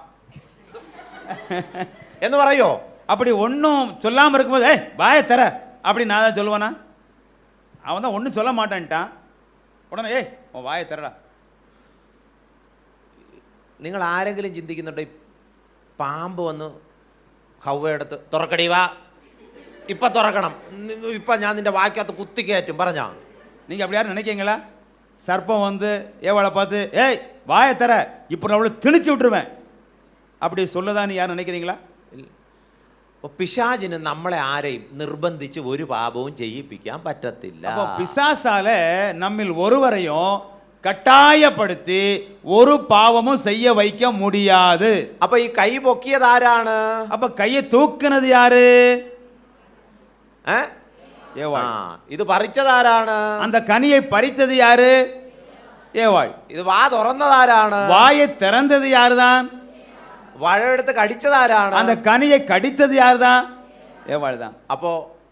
എന്ന് പറയോ? அப்படி ஒன்றும் சொல்லாம இருக்கும்போது வாயை தர அப்படி நான் தான் சொல்லுவானா? அவன் தான் ஒன்றும் சொல்ல மாட்டான்ட்டான். உடனே உன் வாயை தரடா. നിങ്ങൾ ആരെങ്കിലും ചിന്തിക്കുന്നുണ്ടോ ഈ പാമ്പ് വന്ന് ഹവ്വയെടുത്ത് തുറക്കടി വാ, ഇപ്പം തുറക്കണം, ഇപ്പം ഞാൻ നിന്റെ വാക്കകത്ത് കുത്തിക്കയറ്റും പറഞ്ഞാ? நீங்கள் அப்படி யாரும் நினைக்கிறீங்களா? சர்ப்பம் வந்து ஏவாளை பார்த்து வாயை தர இப்போ நான் அவளை திணிச்சு விட்டுருவேன் அப்படி சொல்லதான்னு யாரும் நினைக்கிறீங்களா? പിശാചിന് നമ്മളെ ആരെയും നിർബന്ധിച്ച് ഒരു പാപവും ചെയ്യിപ്പിക്കാൻ പറ്റത്തില്ല. அப்போ பிசாசால நம்மில் ஒருவரையும் கட்டாயப்படுத்தி ஒரு பாவமும் செய்ய வைக்க முடியாது. അപ്പൊ ഈ കൈ പൊക്കിയത് ആരാണ്? அப்ப கையை தூக்குனது யாரு? ஏவாள். ഇത് പറിച്ചതാരാണ്? அந்த கனியை பறித்தது யாரு? ஏவாள். ഇത് വാ തുറന്നതാരാണ്? வாயை திறந்தது யாருதான்? വഴയെടുത്ത് കടിച്ചതാരാണ്? அந்த கனியை கடித்தது யாருதான்? ஏவாள் தான். അപ്പോ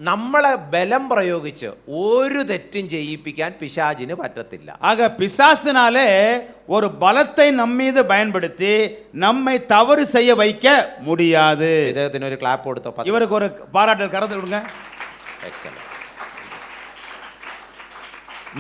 നമ്മളെ ബലം പ്രയോഗിച്ച് ഒരു തെറ്റും ചെയ്യിപ്പിക്കാൻ പിശാചിന് പറ്റത്തില്ല. ஆக பிசாசினாலே ஒரு பலத்தை நம்மீது பயன்படுத்தி நம்மை தவறு செய்ய வைக்க முடியாது. ഇദ്ദേഹത്തിന് ഒരു ക്ലാപ്പ് കൊടുത്തോ. இவருக்கு ஒரு பாராட்டல் கரத்தில் கொடுங்க. എക്സലന്റ്.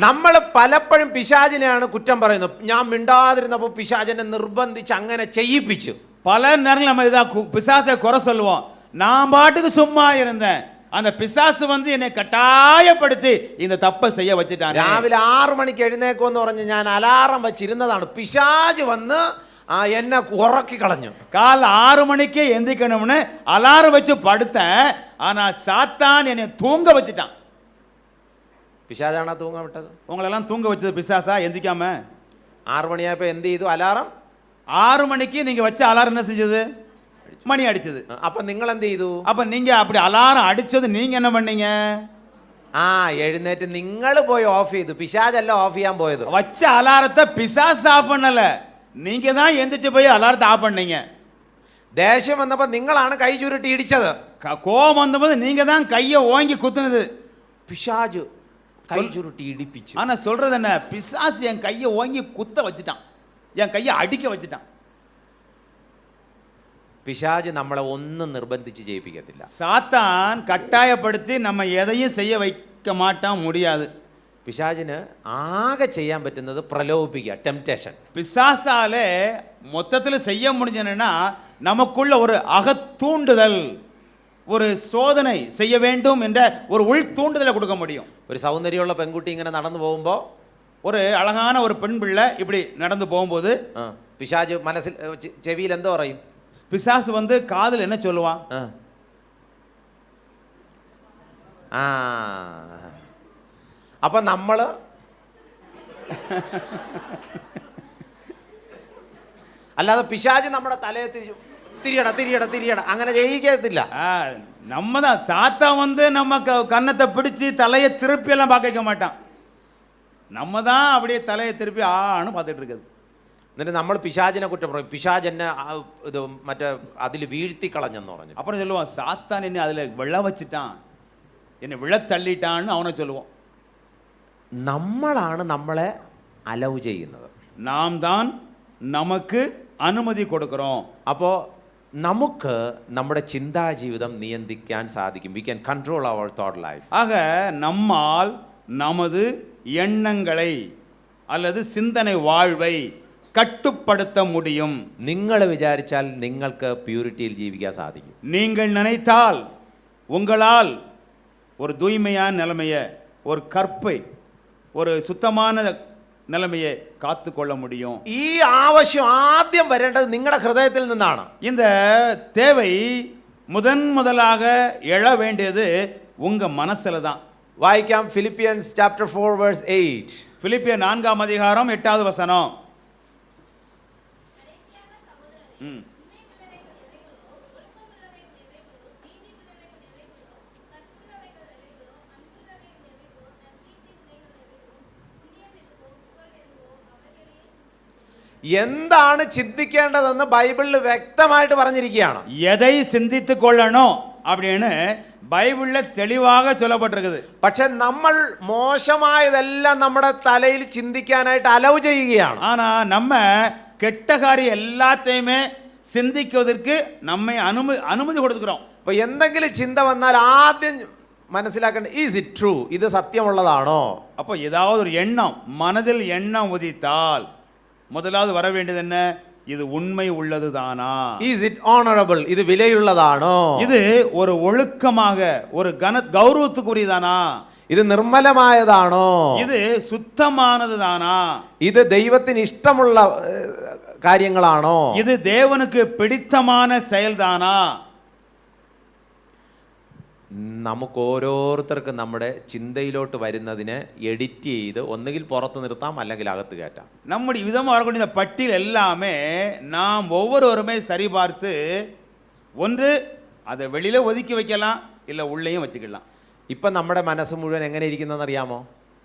നമ്മൾ പലപ്പോഴും പിശാചിനെയാണ് കുറ്റം പറയുന്നത്. ഞാൻ മിണ്ടാതിരുന്നപ്പോൾ പിശാചിനെ നിർബന്ധിച്ച് അങ്ങനെ ചെയ്യിപ്പിച്ചു. பல நேரங்கள் நம்ம இதான் பிசாசை குறை சொல்லுவோம். நான் பாட்டுக்கு சும்மா இருந்தேன், அந்த பிசாசு வந்து என்னை கட்டாயப்படுத்தி இந்த தப்பை செய்ய வச்சுட்டான். രാവിലെ 6 മണിക്ക് എഴുന്നേക്കുമെന്ന് പറഞ്ഞ് ഞാൻ അലാറം വെച്ചിരുന്നതാണ്. പിശാച് വന്ന് എന്നെ ഉറക്കി കളഞ്ഞു. காலை 6 மணிக்கே எந்திக்கணும்னு அலாரம் வச்சு படுத்தேன், ஆனா சாத்தான் என்னை தூங்க வச்சுட்டான். പിശാചാണോ തൂങ്ങാൻ വിട്ടത്? உங்களெல்லாம் தூங்க வச்சது பிசாசா? எந்திக்காம 6 മണിയായപ്പോൾ എന്ത് ചെയ്തു? അലാറം 6 മணிக்கு நீங்க வச்ச அலாரம் என்ன செஞ்சது? மணி அடிச்சது. അപ്പൊ നിങ്ങൾ എന്ത് ചെയ്തു? அப்ப நீங்க அப்படி அலாரம் அடிச்சது நீங்க என்ன பண்ணீங்க? എഴുന്നേറ്റ് നിങ്ങൾ പോയി ഓഫ് ചെയ്തു. പിശാചല്ല ഓഫ് ചെയ്യാൻ പോയത്. வச்ச அலாரத்தை பிசாசு ஆஃப் பண்ணல, நீங்க தான் எந்திரிச்சு போய் அலாரத்தை ஆஃப் பண்ணீங்க. ദേഷ്യം വന്നപ്പോൾ നിങ്ങളാണ് കൈ ചുരുട്ടി ഇടിച്ചത്. கோபம் வந்தபோது நீங்க தான் கையை ஓங்கி குத்துனது. പിശാച് കൈ ചുരുട്ടി ഇടിപ്പിച്ചു. ஆனா சொல்றது என்ன? பிசாசு என் கையை ஓங்கி குத்த வச்சுட்டான், என் கையை அடிக்க வச்சுட்டான். പിശാച് നമ്മളെ ഒന്നും നിർബന്ധിച്ച് ചെയ്യിപ്പിക്കത്തില്ല. சாத்தான் கட்டாயப்படுத்தி நம்ம எதையும் செய்ய வைக்க மாட்டான், முடியாது. പിശാചിന് ആകെ ചെയ്യാൻ പറ്റുന്നത് പ്രലോഭിപ്പിക്കുക, ടെംപ്ടേഷൻ. பிசாசாலே மொத்தத்தில் செய்ய முடிஞ்சதுன்னா நமக்குள்ள ஒரு அகத்தூண்டுதல், ஒரு சோதனை செய்ய வேண்டும் என்ற ஒரு உள் தூண்டுதலை கொடுக்க முடியும். ഒരു സൗന്ദര്യമുള്ള പെൺകുട്ടി ഇങ്ങനെ നടന്നു പോകുമ്പോൾ, ஒரு அழகான ஒரு பெண் பிள்ளை இப்படி நடந்து போகும்போது പിശാച് മനസ്സിൽ ചെവിയിൽ എന്തോ പറയും? பிசாசு வந்து காதில் என்ன சொல்லுவான்? അപ്പൊ നമ്മള് അല്ലാതെ പിശാച് നമ്മുടെ തലയെ തിരിയട തിരിയട തിരിയട അങ്ങനെ ചെയ്യിക്കത്തില്ല. நம்ம தான் சாத்தான் வந்து நம்ம கன்னத்தை பிடிச்சி தலையை திருப்பி எல்லாம் பார்க்க வைக்க மாட்டான். நம்ம தான் அப்படியே தலையை திருப்பி ஆன்னு பார்த்துட்டு இருக்குது. എന്നിട്ട് നമ്മൾ പിശാചിനെ കുറ്റം പറയും. പിശാച് എന്നെ ഇത് മറ്റേ അതിൽ വീഴ്ത്തി കളഞ്ഞെന്ന് പറഞ്ഞു. அப்புறம் சொல்லுவான், சாத்தான் என்னை அதில் விழ வச்சுட்டான், என்னை விழ தள்ளிட்டான்னு அவனை சொல்லுவோம். നമ്മളാണ് നമ്മളെ അലൗ ചെയ്യുന്നത്. நாம் தான் நமக்கு അനുമതി കൊടുக்கிறோம். അപ്പോൾ നമുക്ക് നമ്മുടെ ചിന്താജീവിതം നിയന്ത്രിക്കാൻ സാധിക്കും. We can control our thought life. ஆக நம்மால் நமது எண்ணங்களை அல்லது சிந்தனை வாழ்வை கட்டுப்படுத்த முடியும். നിങ്ങൾ വിചാരിച്ചാൽ നിങ്ങൾക്ക് പ്യൂരിറ്റിയിൽ ജീവിക്കാൻ സാധിക്കും. நீங்கள் நினைத்தால் உங்களால் ஒரு தூய்மையான நிலைமையை, ஒரு கற்பை, ஒரு சுத்தமான நிலைமையை காத்துக்கொள்ள முடியும். ഈ ആവശ്യം ആദ്യം വരേണ്ടത് നിങ്ങളുടെ ഹൃദയത്തിൽ നിന്നാണ്. இந்த தேவை முதலாக எழ வேண்டியது உங்க மனசுல தான். വായിക്കാം ഫിലിപ്പിയൻസ് ചാപ്റ്റർ 4 വേഴ്സ് 8. பிலிப்பியர் 4ஆம் அதிகாரம் 8வது வசனம். എന്താണ് ചിന്തിക്കേണ്ടതെന്ന് ബൈബിളിൽ വ്യക്തമായിട്ട് പറഞ്ഞിരിക്കുകയാണ്. எதை சிந்தித்துக் கொள்ளணும் அப்படின்னு பைபிள்ல தெளிவாக சொல்லப்பட்டிருக்குது. പക്ഷെ നമ്മൾ മോശമായതെല്ലാം നമ്മുടെ തലയിൽ ചിന്തിക്കാനായിട്ട് അലൗ ചെയ്യുകയാണ്. ஆனா நம்ம கெட்ட காரியம் எல்லாத்தையுமே சிந்திக்குவதற்கு நம்மை அனுமதி கொடுத்துக்கிறோம். അപ്പൊ എന്തെങ്കിലും ചിന്ത വന്നാൽ ആദ്യം മനസ്സിലാക്കേണ്ട, ഈസ് ഇറ്റ് ട്രൂ, ഇത് സത്യമുള്ളതാണോ? அப்போ ஏதாவது ஒரு எண்ணம் மனதில் எண்ணம் உதித்தால் முதலாவது வர வேண்டியது என்ன? இது உண்மை உள்ளதுதானா? ഈസ് இட் honorable, ഇത് വിലയുള്ളതാണോ? இது ஒரு ஒழுக்கமாக, ஒரு கௌரவத்துக்குரியதானா? ഇത് നിർമ്മലമായതാണോ? இது சுத்தமானதுதானா? ഇത് ദൈവത്തിന് ഇഷ്ടമുള്ള കാര്യങ്ങളാണോ? இது தேவனுக்கு பிடித்தமான செயல்தானா? നമുക്ക് ഓരോരുത്തർക്കും നമ്മുടെ ചിന്തയിലോട്ട് വരുന്നതിനെ എഡിറ്റ് ചെയ്ത് ഒന്നുകിൽ പുറത്ത് നിർത്താം, അല്ലെങ്കിൽ അകത്ത് കയറ്റാം. நம்முடைய விதமாக வரக்கூடிய இந்த பட்டியல் எல்லாமே நாம் ஒவ்வொருவருமே சரிபார்த்து ஒன்று அதை வெளியில ஒதுக்கி வைக்கலாம், இல்லை உள்ளேயும் வச்சுக்கலாம். ഇപ്പം നമ്മുടെ മനസ്സ് മുഴുവൻ എങ്ങനെ ഇരിക്കുന്നതെന്ന് അറിയാമോ?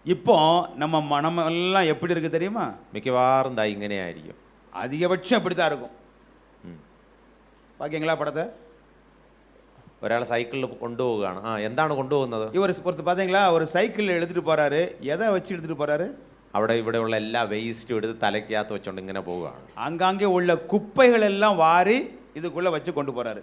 இப்போ நம்ம மனம் எல்லாம் எப்படி இருக்கு தெரியுமா? മിക്കവാറും ദാ ഇങ്ങനെയായിരിക്കും. அதிகபட்சம் இப்படி தான் இருக்கும். பாக்கீங்களா படத்தை? ഒരാൾ സൈക്കിളിൽ കൊണ്ടുപോവുകയാണ്. എന്താണ് കൊണ്ടുപോകുന്നത്? இவர் பொறுத்து பார்த்தீங்களா, ஒரு சைக்கிள் எடுத்துட்டு போறாரு. எதை வச்சு எடுத்துட்டு போறாரு? അവിടെ ഇവിടെയുള്ള എല്ലാ വേസ്റ്റും എടുത്ത് തലയ്ക്കകത്ത് വെച്ചോണ്ട് ഇങ്ങനെ പോവുകയാണ്. அங்கங்கே உள்ள குப்பைகள் எல்லாம் வாரி இதுக்குள்ள வச்சு கொண்டு போறாரு.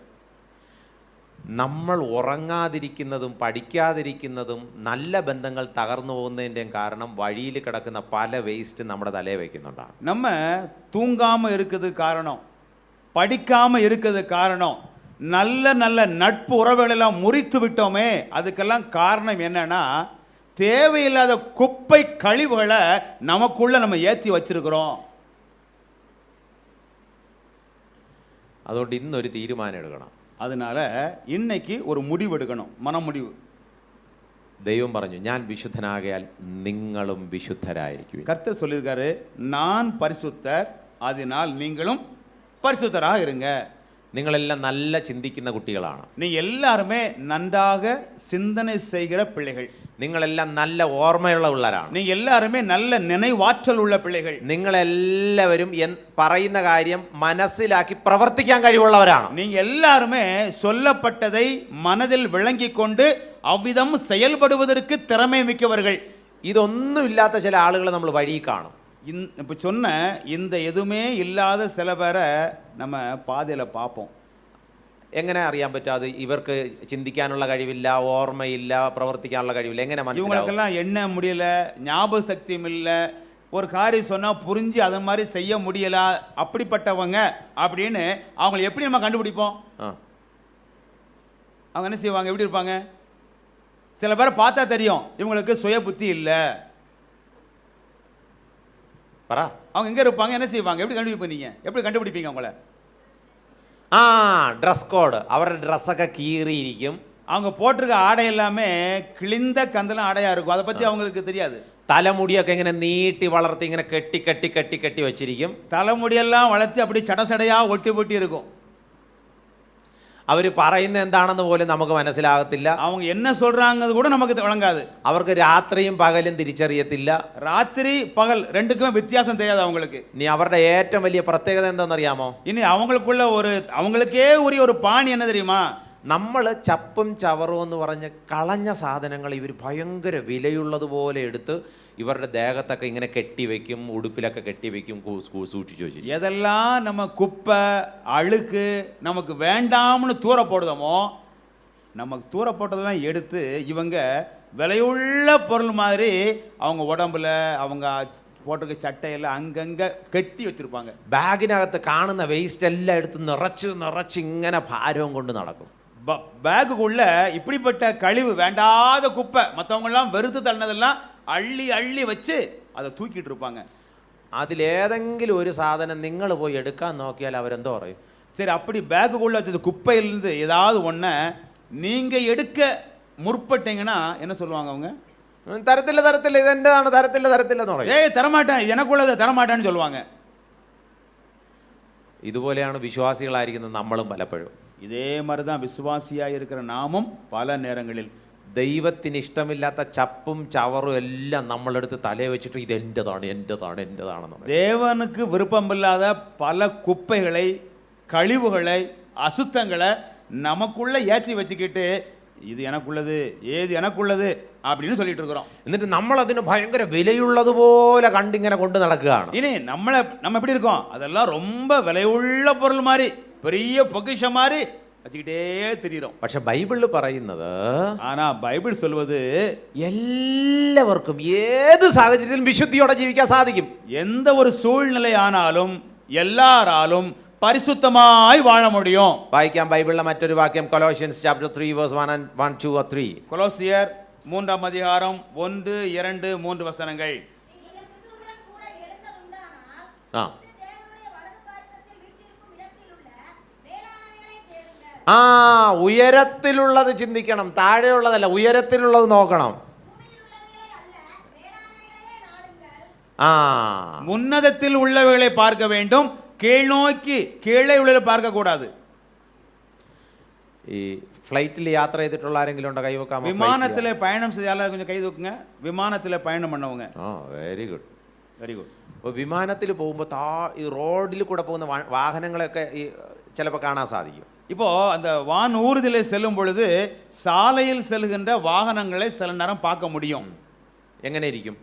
നമ്മൾ ഉറങ്ങാതിരിക്കുന്നതും പഠിക്കാതിരിക്കുന്നതും നല്ല ബന്ധങ്ങൾ തകർന്നു പോകുന്നതിൻ്റെയും കാരണം വഴിയിൽ കിടക്കുന്ന പല വേസ്റ്റ് നമ്മുടെ തലയിൽ വയ്ക്കുന്നുണ്ടാണ്. நம்ம தூங்காம இருக்குது காரணம், படிக்காம இருக்குது காரணம், நல்ல நல்ல நட்பு உறவுகள் எல்லாம் முறித்து விட்டோமே, அதுக்கெல்லாம் காரணம் என்னன்னா தேவையில்லாத குப்பை கழிவுகளை நமக்குள்ள நம்ம ஏற்றி வச்சிருக்கிறோம். അതുകൊണ്ട് ഇന്നൊരു തീരുമാനം എടുക്കണം. அதனால இன்னைக்கு ஒரு முடிவு எடுக்கணும், மனமுடிவு. ദൈവം പറഞ്ഞു, ഞാൻ വിശുദ്ധനാകയാൽ നിങ്ങളും വിശുദ്ധരായിരിക്കും. கர்த்தர் சொல்லியிருக்காரு, நான் பரிசுத்தர், அதனால் நீங்களும் பரிசுத்தராக இருங்க. നിങ്ങളെല്ലാം നല്ല ചിന്തിക്കുന്ന കുട്ടികളാണ്. நீங்க எல்லாருமே நன்றாக சிந்தனை செய்கிற பிள்ளைகள். നിങ്ങളെല്ലാം നല്ല ഓർമ്മയുള്ള പിള്ളേരാണ്. நீங்க எல்லாருமே நல்ல நினைவாற்றல் உள்ள பிள்ளைகள். നിങ്ങളെല്ലാവരും പറയുന്ന കാര്യം മനസ്സിലാക്കി പ്രവർത്തിക്കാൻ കഴിവുള്ളവരാണ്. நீங்க எல்லாருமே சொல்லப்பட்டதை மனதில் விளங்கிக் கொண்டு அவ்விதம் செயல்படுவதற்கு திறமை மிக்கவர்கள். ഇതൊന്നും ഇല്ലാത്ത ചില ആളുകളെ നമ്മൾ വഴി കാണും. இப்போ சொன்ன இந்த எதுவுமே இல்லாத சில பேரை நம்ம பாதையில் பார்ப்போம். എങ്ങനെ അറിയാൻ പറ്റും അത് ഇവർക്ക് ചിന്തിക്കാനുള്ള കഴിവില്ല, ഓർമ്മയില്ല, പ്രവർത്തിക്കാനുള്ള കഴിവില്ല? എങ്ങനെ മനസ്സിലാവും? இவங்களுக்கெல்லாம் எண்ண முடியல, ஞாபக சக்தியும் இல்லை, ஒரு காரியம் சொன்னால் புரிஞ்சு அதை மாதிரி செய்ய முடியல, அப்படிப்பட்டவங்க அப்படின்னு அவங்களை எப்படி நம்ம கண்டுபிடிப்போம்? அவங்க என்ன செய்வாங்க, எப்படி இருப்பாங்க? சில பேரை பார்த்தா தெரியும் இவங்களுக்கு சுய புத்தி இல்லை. அவங்க எங்கே இருப்பாங்க, என்ன செய்வாங்க, எப்படி கண்டுபிடிப்பீங்க? எப்படி கண்டுபிடிப்பீங்க அவங்கள? Dress code. അവരുടെ ഡ്രസ്സൊക്കെ കീറിയിരിക്കും. அவங்க போட்டிருக்க ஆடை எல்லாமே கிழிந்த கந்தலாம் ஆடையாக இருக்கும், அதை பற்றி அவங்களுக்கு தெரியாது. തലമുടിയൊക്കെ ഇങ്ങനെ നീട്ടി വളർത്തി ഇങ്ങനെ കെട്ടി കെട്ടി കെട്ടി കെട്ടി വെച്ചിരിക്കും. தலைமுடியெல்லாம் வளர்த்து அப்படி சடசடையாக ஒட்டி ஒட்டி இருக்கும். അവർ പറയുന്നത് എന്താണെന്ന് പോലും നമുക്ക് മനസ്സിലാകത്തില്ല. அவங்க என்ன சொல்றாங்கிறது கூட நமக்கு விளங்காது. അവർക്ക് രാത്രിയും പകലും തിരിച്ചറിയത്തില്ല. ராத்திரி பகல் ரெண்டுக்குமே வித்தியாசம் தெரியாது அவங்களுக்கு. ഇനി അവരുടെ ഏറ്റവും വലിയ പ്രത്യേകത എന്താണെന്നറിയാമോ? இனி அவங்களுக்குள்ள அவங்களுக்கே உரிய ஒரு பாணி என்ன தெரியுமா? നമ്മൾ ചപ്പും ചവറും എന്ന് പറഞ്ഞ് കളഞ്ഞ സാധനങ്ങൾ ഇവർ ഭയങ്കര വിലയുള്ളതുപോലെ എടുത്ത് ഇവരുടെ ദേഹത്തൊക്കെ ഇങ്ങനെ കെട്ടിവെക്കും, ഉടുപ്പിലൊക്കെ കെട്ടിവെക്കും, സൂക്ഷിച്ചു വെച്ചിരിക്കും. எதெல்லாம் நம்ம குப்பை அழுக்கு நமக்கு வேண்டாம்னு தூர போடுதோமோ, நமக்கு தூர போட்டதெல்லாம் எடுத்து இவங்க விலையுள்ள பொருள் மாதிரி அவங்க உடம்புல, அவங்க போட்டிருக்க சட்டையெல்லாம் அங்கங்கே கெட்டி வச்சுருப்பாங்க. ബാഗിനകത്ത് കാണുന്ന വേസ്റ്റ് എല്ലാം എടുത്ത് നിറച്ച് ഇങ്ങനെ ഭാരവും കൊണ്ട് നടക്കും. பேகுக்குள்ள இப்படிப்பட்ட கழிவு, வேண்டாத குப்பை, மற்றவங்கெல்லாம் வெறுத்து தள்ளதெல்லாம் அள்ளி அள்ளி வச்சு அதை தூக்கிட்டு இருப்பாங்க. അതിലേതെങ്കിലും ഒരു സാധനം നിങ്ങൾ പോയി എടുക്കാൻ നോക്കിയാൽ അവരെന്തോ പറയും? சரி, அப்படி பேகுக்குள்ள வச்சது குப்பையிலிருந்து ஏதாவது ஒன்றை நீங்கள் எடுக்க முற்பட்டீங்கன்னா என்ன சொல்லுவாங்க அவங்க? തരത്തില്ല ഇതെന്റെതാണ്, തരത്തില്ല എന്ന് പറയും. ஏய் தரமாட்டேன், இது எனக்குள்ளதை தரமாட்டேன்னு சொல்லுவாங்க. ഇതുപോലെയാണ് വിശ്വാസികളായിരിക്കുന്നത് നമ്മളും പലപ്പോഴും. இதே மாதிரி தான் விசுவாசியாக இருக்கிற நாமும் பல நேரங்களில் ദൈവത്തിന് ഇഷ്ടമില്ലാത്ത ചപ്പും ചവറും എല്ലാം നമ്മളെടുത്ത് തലയെ വെച്ചിട്ട് ഇത് എന്റേതാണെന്ന്. தேவனுக்கு விருப்பமில்லாத பல குப்பைகளை, கழிவுகளை, அசுத்தங்களை நமக்குள்ள ஏற்றி வச்சுக்கிட்டு இது எனக்குள்ளது, ஏது எனக்குள்ளது அப்படின்னு சொல்லிட்டு இருக்கிறோம். എന്നിട്ട് നമ്മൾ അതിന് ഭയങ്കര വിലയുള്ളതുപോലെ കണ്ടിങ്ങനെ കൊണ്ട് നടക്കുകയാണ്. இனி நம்ம எப்படி இருக்கோம்? அதெல்லாம் ரொம்ப விலையுள்ள பொருள் மாதிரி, பெரிய பொக்கிஷம் மாதிரி வச்சுக்கிட்டே திரிகிறோம். പക്ഷെ ബൈബിളിൽ പറയുന്നത്, ஆனா பைபிள் சொல்வது എല്ലാവർക്കും ഏത് സാഹചര്യത്തിലും വിശുദ്ധിയോടെ ജീവിക്കാൻ സാധിക്കും. எந்த ஒரு சூழ்நிலை ஆனாலும் எல்லாராலும் பரிசுத்தமாய் வாழ முடியும். വായിക്കാം ബൈബിളിലെ മറ്റൊരു വാക്യം, കൊലോഷ്യൻസ് ചാപ്റ്റർ 3 വേഴ്സ് 1 2 or 3. கொலோசியர் 3ஆம் அதிகாரம் 1, 2, 3 வசனங்கள். ഉയരത്തിലുള്ളത് ചിന്തിക്കണം, താഴെയുള്ളതല്ല, ഉയരത്തിലുള്ളത് നോക്കണം. உன்னதத்தில் உள்ளவைகளை பார்க்க வேண்டும், கீழ் நோக்கி கீழே உள்ளதை பார்க்க கூடாது. ഈ ഫ്ലൈറ്റിൽ യാത്ര ചെയ്തിട്ടുള്ള ആരെങ്കിലും ഉണ്ടോ? കൈവെക്കാം. விமானத்தில் பயணம் செய்தாலும் கொஞ்சம் கை தூக்குங்க. விமானத்தில் பயணம் பண்ணவங்க. Very good. Very good. അപ്പോൾ വിമാനത്തിൽ പോകുമ്പോൾ ഈ റോഡിൽ കൂടെ പോകുന്ന വാഹനങ്ങളൊക്കെ ഈ ചിലപ്പോൾ കാണാൻ സാധിക്കും. இப்போ அந்த வான் ஊர்தியிலே செல்லும் பொழுது சாலையில் செல்கின்ற வாகனங்களை சில நேரம் பார்க்க முடியும். എങ്ങനെ ഇരിക്കും?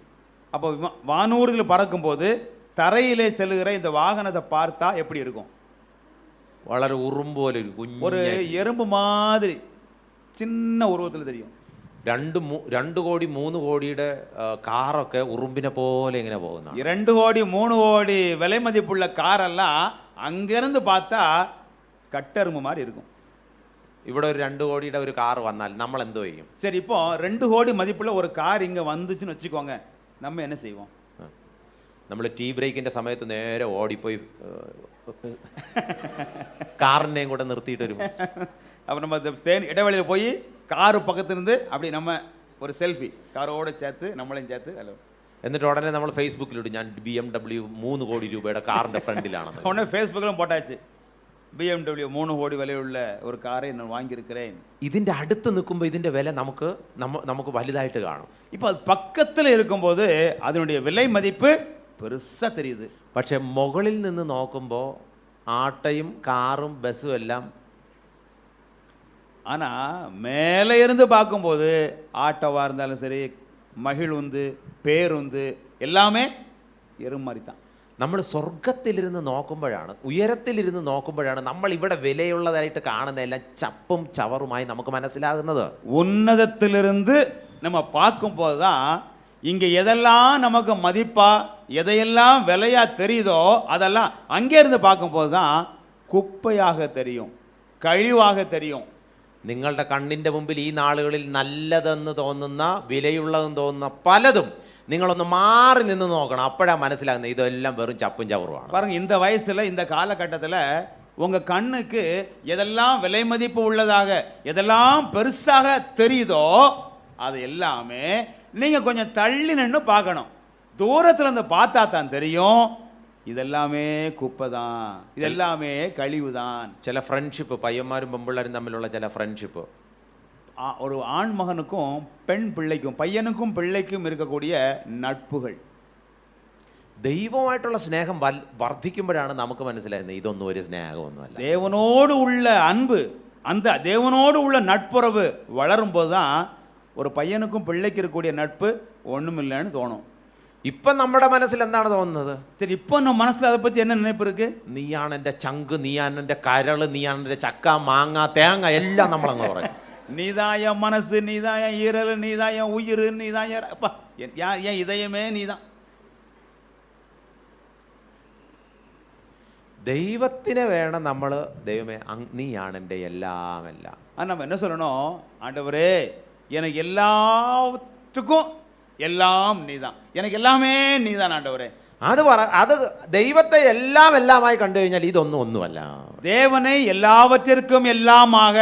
அப்போ வானூர்தியில் பறக்கும்போது தரையிலே செல்லுகிற இந்த வாகனத்தை பார்த்தா எப்படி இருக்கும்? വളരെ ഉറുമ്പ് പോലെ ஒரு எறும்பு மாதிரி சின்ன உருவத்தில் தெரியும். 2 കോടി 3 കോടിയുടെ കാറൊക്കെ ഉറുമ്പിനെ പോലെ ഇങ്ങനെ പോകുന്ന 2 கோடி 3 கோடி விலை மதிப்புள்ள காரெல்லாம் அங்கிருந்து பார்த்தா கட்டெரும்பு மாதிரி இருக்கும். ഇവിടെ ഒരു 2 കോടിയുടെ ഒരു കാർ വന്നാൽ നമ്മൾ എന്തോ ചെയ്യും? சரி, இப்போ 2 கோடி மதிப்புள்ள ஒரு கார் இங்கே வந்துச்சுன்னு வச்சுக்கோங்க, நம்ம என்ன செய்வோம்? നമ്മൾ ടീ ബ്രേക്കിന്റെ സമയത്ത് നേരെ ഓടിപ്പോയി കാറിനെയും കൂടെ നിർത്തിയിട്ട് വരും. அப்போ நம்ம தேன் இடைவெளியில் போய் காரு பக்கத்துலேருந்து அப்படி நம்ம ஒரு செல்ஃபி காரோடு சேர்த்து நம்மளையும் சேர்த்து ஹலோ, എന്നിട്ട് ഉടനെ നമ്മൾ ഫേസ്ബുക്കിലിടും, ഞാൻ BMW 3 കോടി രൂപയുടെ കാറിന്റെ ഫ്രണ്ടിലാണ്. உடனே ஃபேஸ்புக்கிலும் போட்டாச்சு, BMW 3 கோடி விலையுள்ள ஒரு காரை நான் வாங்கியிருக்கிறேன். ഇതിന്റെ അടുത്ത് നിൽക്കുമ്പോൾ ഇതിന്റെ വില നമുക്ക് വലുതായിട്ട് കാണും. இப்போ அது பக்கத்தில் இருக்கும்போது அதனுடைய விலை மதிப்பு பெருசாக தெரியுது. പക്ഷെ മുകളിൽ നിന്ന് നോക്കുമ്പോൾ ആട്ടയും കാറും ബസ്സും എല്ലാം, ஆனால் மேலே இருந்து பார்க்கும்போது ஆட்டோவாக இருந்தாலும் சரி, மகிழுந்து, பேருந்து எல்லாமே எறும்பு மாதிரி தான். നമ്മൾ സ്വർഗത്തിലിരുന്ന് നോക്കുമ്പോഴാണ്, ഉയരത്തിലിരുന്ന് നോക്കുമ്പോഴാണ് നമ്മൾ ഇവിടെ വിലയുള്ളതായിട്ട് കാണുന്നതെല്ലാം ചപ്പും ചവറുമായി നമുക്ക് മനസ്സിലാകുന്നത്. உன்னதத்திலிருந்து நம்ம பார்க்கும்போது தான் இங்கே எதெல்லாம் நமக்கு மதிப்பா, எதையெல்லாம் விலையா தெரியுதோ அதெல்லாம் அங்கே இருந்து பார்க்கும்போது தான் குப்பையாக தெரியும், கழிவாக தெரியும். നിങ്ങളുടെ കണ്ണിൻ്റെ മുമ്പിൽ ഈ നാളുകളിൽ നല്ലതെന്ന് തോന്നുന്ന, വിലയുള്ളതെന്ന് തോന്നുന്ന പലതും നിങ്ങളൊന്ന് മാറി നിന്ന് നോക്കണം. അപ്പോഴാണ് മനസ്സിലാകുന്നത് ഇതെല്ലാം വെറും ചപ്പും ചവറുമാണ്. பாருங்க, இந்த வயசில் இந்த காலகட்டத்தில் உங்கள் கண்ணுக்கு எதெல்லாம் விலை மதிப்பு உள்ளதாக, எதெல்லாம் பெருசாக தெரியுதோ அது எல்லாமே நீங்கள் கொஞ்சம் தள்ளி நின்று பார்க்கணும். தூரத்தில் இருந்து பார்த்தா தான் தெரியும் ഇതെല്ലാമേ കുപ്പ தான், ഇതെല്ലാമേ കഴിവ് தான். ചില ഫ്രണ്ട്ഷിപ്പ്, പയ്യന്മാരും പെൺപിള്ളേരും തമ്മിലുള്ള ചില ഫ്രണ്ട്ഷിപ്പ്, ஒரு ஆண் மகனுக்கும் பெண் பிள்ளைக்கும், பையனுக்கும் பிள்ளைக்கும் இருக்கக்கூடிய நட்புகள், ദൈവമായിട്ടുള്ള സ്നേഹം വർദ്ധിക്കുമ്പോഴാണ് നമുക്ക് മനസ്സിലാകുന്നത് ഇതൊന്നും ഒരു സ്നേഹമൊന്നുമല്ല. தேவனோடு உள்ள அன்பு, அந்த தேவனோடு உள்ள நட்புறவு வளரும் போது தான் ஒரு பையனுக்கும் பிள்ளைக்கு இருக்கக்கூடிய நட்பு ஒன்றுமில்லைன்னு தோணும். ഇപ്പം നമ്മുടെ മനസ്സിൽ എന്താണ് തോന്നുന്നത്? சரி, இப்போ நம்ம மனசில் அதை பற்றி என்ன நினைப்பு இருக்கு? നീയാണ് എൻ്റെ ചങ്ക്, നീയാണ് എൻ്റെ കരള്, നീയാണ് എൻ്റെ ചക്ക, മാങ്ങ, തേങ്ങ എല്ലാം നമ്മളങ്ങ് പറയും. நீதான் என் மனசு, நீதான் என் ஈரல், நீதான் என் உயிர், நீதான் அப்பா ஏன் இதயமே நீதான். ദൈവത്തിനെ വേണം നമ്മൾ ദൈവമേ നീയാണ് എൻ്റെ എല്ലാം എല്ലാം. நம்ம என்ன சொல்லணும், ஆண்டவரே எனக்கு எல்லாத்துக்கும் எல்லாம் நீதான், எனக்கு எல்லாமே நீதான் ஆண்டவரே. അത് ദൈവത്തെ എല്ലാം എല്ലാമായി കണ്ടു കഴിഞ്ഞാൽ ഇതൊന്നും ഒന്നുമല്ല. தேவனை எல்லாவற்றிற்கும் எல்லாமாக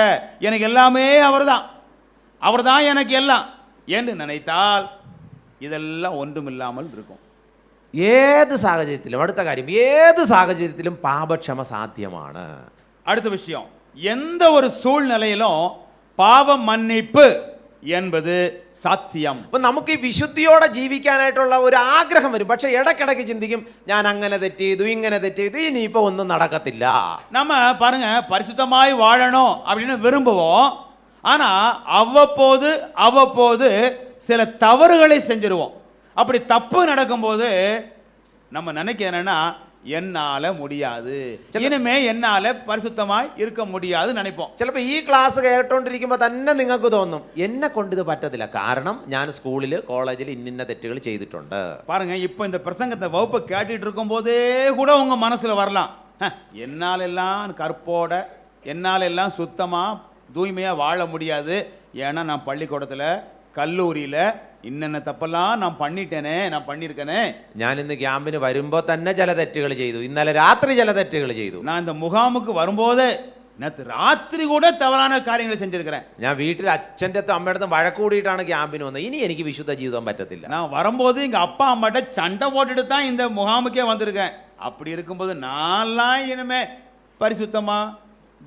எனக்கு எல்லாமே அவர்தான், அவர்தான் எனக்கு எல்லாம் என்று நினைத்தால் இதெல்லாம் ஒன்றுமில்லாமல் இருக்கும். ഏത് സാഹചര്യത്തിലും, അടുത്ത കാര്യം, ഏത് സാഹചര്യത്തിലും പാപക്ഷമ സാധ്യമാണ്. அடுத்த விஷயம், எந்த ஒரு சூழ்நிலையிலும் பாவ மன்னிப்பு என்பது സാധ്യം. അപ്പൊ നമുക്ക് ഈ വിശുദ്ധിയോടെ ജീവിക്കാനായിട്ടുള്ള ഒരു ആഗ്രഹം വരും. പക്ഷെ ഇടയ്ക്കിടയ്ക്ക് ചിന്തിക്കും, ഞാൻ അങ്ങനെ തെറ്റ് ചെയ്തു, ഇങ്ങനെ തെറ്റ് ചെയ്തു, ഇനിയിപ്പോ ഒന്നും നടക്കത്തില്ല. நம்ம பாருங்க பரிசுத்தமாய் வாழணும் அப்படின்னு விரும்புவோம். ஆனா அவ்வப்போது சில தவறுகளை செஞ்சிருவோம். அப்படி தப்பு நடக்கும்போது நம்ம நினைக்க என்னன்னா, என்னால முடியாது, இனிமே என்னால பரிசுத்தமாய் இருக்க முடியாது நினைப்போம். ചിലപ്പോൾ ഈ ക്ലാസ് കേട്ടോണ്ടിരിക്കുമ്പോൾ തന്നെ നിങ്ങൾക്ക് തോന്നും, എന്നെ കൊണ്ട് ഇത് പറ്റത്തില്ല, കാരണം ഞാൻ സ്കൂളിൽ കോളേജിൽ ഇന്ന തെറ്റുകൾ ചെയ്തിട്ടുണ്ട്. பாருங்க, இப்போ இந்த பிரசங்கத்தை வகுப்பு கேட்டுட்டு இருக்கும் போதே கூட உங்க மனசுல வரலாம், என்னால எல்லாம் கற்போட, என்னால எல்லாம் சுத்தமா தூய்மையா வாழ முடியாது, ஏன்னா நான் பள்ளிக்கூடத்துல கல்லூரியில இன்னென்ன தப்பெல்லாம் நான் பண்ணிட்டேனே, நான் பண்ணியிருக்கேனே. ഞാൻ ഇന്ന് ക്യാമ്പിന് വരുമ്പോൾ തന്നെ ചില തെറ്റുകൾ ചെയ്തു, ഇന്നലെ രാത്രി ചില തെറ്റുകൾ ചെയ്തു. நான் இந்த முகாமுக்கு வரும்போதே நேற்று ராத்திரி கூட தவறான காரியங்களை செஞ்சிருக்கிறேன். ഞാൻ വീട്ടിൽ അച്ഛൻ്റെ അടുത്തും അമ്മയുടെ അടുത്തും വഴക്കൂടിയിട്ടാണ് ക്യാമ്പിന് വന്നത്. ഇനി എനിക്ക് വിശുദ്ധ ജീവിതം പറ്റത്തില്ല. நான் வரும்போது எங்க அப்பா அம்மாட்ட சண்டை போட்டுட்டு தான் இந்த முகாமுக்கே வந்திருக்கேன். அப்படி இருக்கும்போது நான்லாம் இனிமே பரிசுத்தமா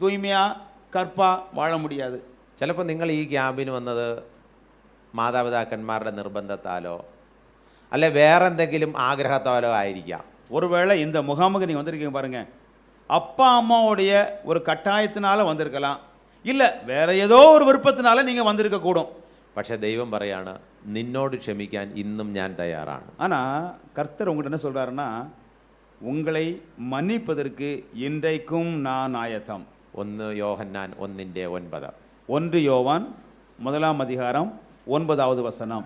தூய்மையா கற்பா வாழ முடியாது. ചിലപ്പോൾ നിങ്ങൾ ഈ ക്യാമ്പിന് വന്നത് മാതാപിതാക്കന്മാരുടെ നിർബന്ധത്താലോ അല്ലെ വേറെ എന്തെങ്കിലും ആഗ്രഹത്താലോ ആയിരിക്കാം. ஒருவேளை இந்த முகாமுக்கு நீங்கள் வந்திருக்கீங்க பாருங்க, அப்பா அம்மாவுடைய ஒரு கட்டாயத்தினால வந்திருக்கலாம், இல்லை வேற ஏதோ ஒரு விருப்பத்தினால நீங்கள் வந்திருக்க கூடும். പക്ഷെ ദൈവം പറയാണ്, നിന്നോട് ക്ഷമിക്കാൻ ഇന്നും ഞാൻ തയ്യാറാണ്. ஆனால் கர்த்தர் உங்கள்கிட்ட என்ன சொல்கிறாருன்னா, உங்களை மன்னிப்பதற்கு இன்றைக்கும் நான் ஆயத்தம். 1 യോഹന്നാൻ 1:9. 1 யோவான் 1 அதிகாரம் 9வது வசனம்.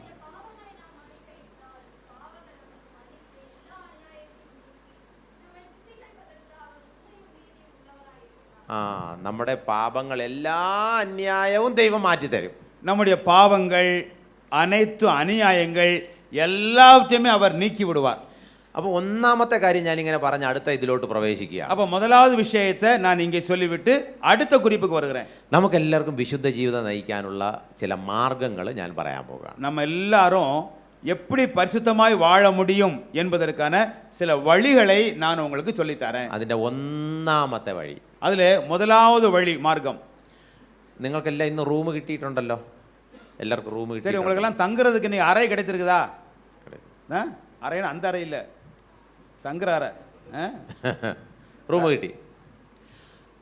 നമ്മുടെ പാപങ്ങൾ എല്ലാ അന്യായവും ദൈവം മാറ്റിത്തരും. நம்முடைய பாவங்கள் அனைத்து அநியாயங்கள் எல்லாவற்றையுமே அவர் நீக்கி விடுவார். അപ്പോൾ ഒന്നാമത്തെ കാര്യം ഞാനിങ്ങനെ പറഞ്ഞ് അടുത്ത ഇതിലോട്ട് പ്രവേശിക്കുക. அப்போ முதலாவது விஷயத்தை நான் இங்கே சொல்லிவிட்டு அடுத்த குறிப்புக்கு வருகிறேன். നമുക്ക് എല്ലാവർക്കും വിശുദ്ധ ജീവിതം നയിക്കാനുള്ള ചില മാർഗങ്ങൾ ഞാൻ പറയാൻ പോകുകയാണ്. நம்ம எல்லாரும் எப்படி பரிசுத்தமாய் வாழ முடியும் என்பதற்கான சில வழிகளை நான் உங்களுக்கு சொல்லித்தரேன். അതിൻ്റെ ഒന്നാമത്തെ വഴി, அதில் முதலாவது வழி மார்க்கம், നിങ്ങൾക്കെല്ലാം ഇന്ന് റൂം കിട്ടിയിട്ടുണ്ടല്ലോ, എല്ലാവർക്കും റൂം சரி, കിട്ടി. உங்களுக்கெல்லாம் தங்குறதுக்கு நீ அறை கிடைத்திருக்குதா? அறைன்னா அந்த அறை இல்லை, தங்குற அறை. റൂം കിട്ടി,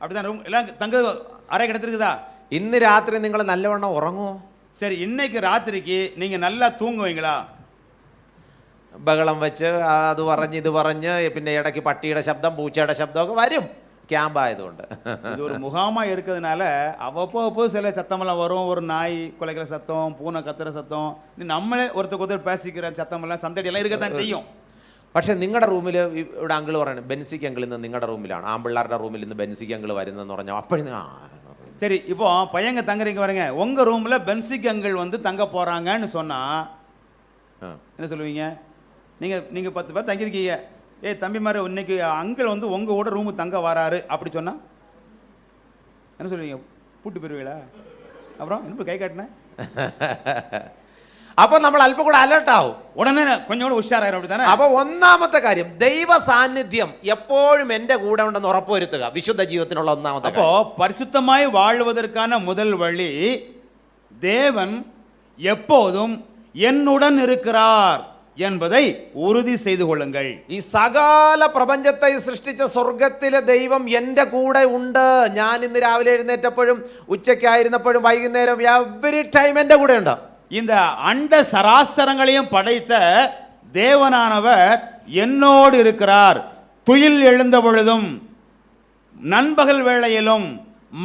அப்படிதான் ரூம் எல்லாம் தங்க அறை கிடைத்திருக்குதா? ഇന്ന് രാത്രി നിങ്ങൾ നല്ലവണ്ണം ഉറങ്ങുമോ? சரி, இன்னைக்கு ராத்திரிக்கு நீங்கள் நல்லா தூங்குவீங்களா? ബഹളം വെച്ച് അത് പറഞ്ഞ് ഇത് പറഞ്ഞ് പിന്നെ ഇടയ്ക്ക് പട്ടിയുടെ ശബ്ദം പൂച്ചയുടെ ശബ്ദമൊക്കെ വരും ക്യാമ്പ് ആയതുകൊണ്ട്. இது ஒரு முகாமாக இருக்கிறதுனால அவ்வப்போ சில சத்தமெல்லாம் வரும், ஒரு நாய் குலைக்கிற சத்தம், பூனை கத்துற சத்தம், நம்மளே ஒருத்தர் பேசிக்கிற சத்தமெல்லாம் சந்தடியெல்லாம் இருக்கத்தான் செய்யும். പക്ഷെ നിങ്ങളുടെ റൂമിൽ ഇവിടെ അങ്കിൾ പറയണം, ബെൻസിക്ക് അങ്കിൾ ഇന്ന് നിങ്ങളുടെ റൂമിലാണ്, ആമ്പിള്ളാരുടെ റൂമിൽ ഇന്ന് ബെൻസിക്ക് അങ്കിൾ വരുന്നെന്ന് പറഞ്ഞാൽ അപ്പോഴും சரி, இப்போ பையங்க தங்குறீங்க பாருங்க, உங்க ரூம்ல பென்சிக் அங்கிள் வந்து தங்க போறாங்கன்னு சொன்னா என்ன சொல்லுவீங்க? நீங்க 10 பேர் தங்கியிருக்கீங்க, தம்பி மாதிரி இன்னைக்கு அங்கிள் வந்து உங்களோட ரூமு தங்க வராரு அப்படி சொன்னா என்ன சொல்லுவீங்க? பூட்டு போயிருவீங்களா? அப்புறம் என்ன கை காட்டினேன்? അപ്പൊ നമ്മൾ അല്പം കൂടെ അലർട്ട് ആവും, ഉടനെ கொஞ்சம் கூட ഉഷാറായിരുന്നു. அப்படி தானே? അപ്പൊ ഒന്നാമത്തെ കാര്യം, ദൈവ സാന്നിധ്യം എപ്പോഴും എൻ്റെ കൂടെ ഉണ്ടെന്ന് ഉറപ്പുവരുത്തുക. വിശുദ്ധ ജീവിതത്തിനുള്ള ഒന്നാമത്തെ. அப்போ பரிசுத்தமாய் வாழ்வதற்கான முதல் வழி, தேவன் எப்போதும் என்னுடன் இருக்கிறார் என்பதை உறுதி செய்து கொள்ளுங்கள். ഈ സകല പ്രപഞ്ചത്തെ സൃഷ്ടിച്ച സ്വർഗത്തിലെ ദൈവം എൻ്റെ കൂടെ ഉണ്ട്. ഞാൻ ഇന്ന് രാവിലെ എഴുന്നേറ്റപ്പോഴും ഉച്ചയ്ക്കായിരുന്നപ്പോഴും വൈകുന്നേരം എവരി ടൈം എൻ്റെ കൂടെ ഉണ്ട്. இந்த அண்ட சராசரங்களையும் படைத்த தேவனானவர் என்னோடு இருக்கிறார். துயில் எழுந்த பொழுதும், நண்பகல் வேளையிலும்,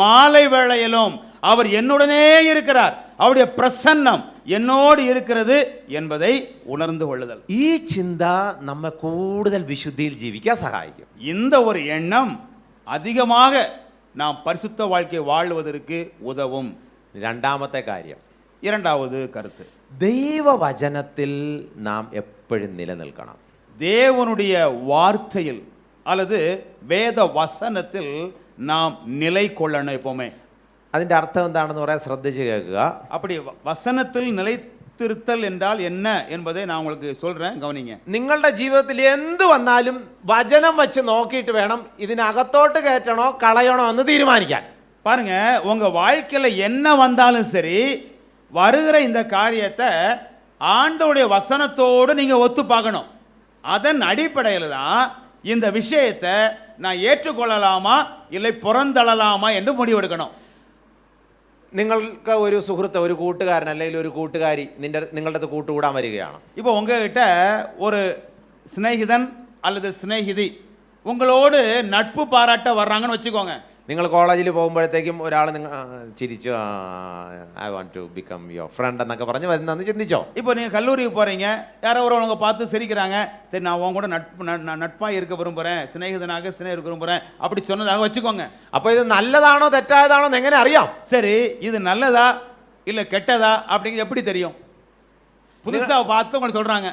மாலை வேளையிலும் அவர் என்னுடனே இருக்கிறார். அவருடைய பிரசன்னம் என்னோடு இருக்கிறது என்பதை உணர்ந்து கொள்ளுதல். ഈ ചിന്ത നമ്മെ കൂടുതൽ വിശുദ്ധിയിൽ ജീവിക്കാൻ സഹായിക്കും. இந்த ஒரு எண்ணம் அதிகமாக நாம் பரிசுத்த வாழ்க்கை வாழ்வதற்கு உதவும். രണ്ടാമത്തെ കാര്യം, இரண்டாவது கருத்து, ദൈവവചനത്തിൽ നാം എപ്പോഴും നിലനിൽക്കണം. தேவனுடைய வார்த்தையில் அல்லது வேத வசனத்தில் நாம் நிலை கொள்ளணும் எப்பவுமே. അതിൻ്റെ അർത്ഥം എന്താണെന്ന് പറയാൻ ശ്രദ്ധിച്ച് കേൾക്കുക. அப்படி வசனத்தில் நிலைத்திருத்தல் என்றால் என்ன என்பதை நான் உங்களுக்கு சொல்றேன், கவனிங்க. നിങ്ങളുടെ ജീവിതത്തിൽ എന്ത് വന്നാലും വചനം വെച്ച് നോക്കിയിട്ട് വേണം ഇതിനകത്തോട്ട് കയറ്റണോ കളയണോ എന്ന് തീരുമാനിക്കാൻ. பாருங்க, உங்க வாழ்க்கையில என்ன வந்தாலும் சரி, வருகிற இந்த காரியத்தை ஆண்டவருடைய வசனத்தோடு நீங்க ஒத்து பார்க்கணும். அதன் அடிப்படையில் தான் இந்த விஷயத்தை நான் ஏற்றுக்கொள்ளலாமா இல்லை புறந்தள்ளலாமா என்று முடிவெடுக்கணும். നിങ്ങൾക്ക് ഒരു സുഹൃത്ത്, ഒരു കൂട്ടുകാരൻ അല്ലെങ്കിൽ ഒരു കൂട്ടുകാരി നിങ്ങളുടെ അടുത്ത് കൂട്ടുകൂടാൻ വരികയാണ്. இப்போ உங்ககிட்ட ஒரு சிநேகிதன் அல்லது சிநேகிதி உங்களோடு நட்பு பாராட்ட வர்றாங்கன்னு வச்சுக்கோங்க. നിങ്ങൾ കോളേജിൽ പോകുമ്പോഴത്തേക്കും ഒരാൾ ചിരിച്ചു I want to become your friend എന്നൊക്കെ പറഞ്ഞ് വരുന്നതെന്ന് ചിന്തിച്ചോ. இப்போ நீங்கள் கல்லூரிக்கு போகிறீங்க, யாரோ ஒருவங்க பார்த்து சிரிக்கிறாங்க, சரி நான் உன் கூட நட்பாக இருக்க விரும்புகிறேன், சிநேகிதனாக இருக்க விரும்புகிறேன் அப்படி சொன்னதாக வச்சுக்கோங்க. അപ്പോൾ ഇത് നല്ലതാണോ തെറ്റായതാണോ എന്ന് എങ്ങനെ അറിയാം? சரி, இது நல்லதா இல்லை கெட்டதா அப்படிங்கிறது எப்படி தெரியும்? புதுசாக பார்த்து உங்களுக்கு சொல்கிறாங்க.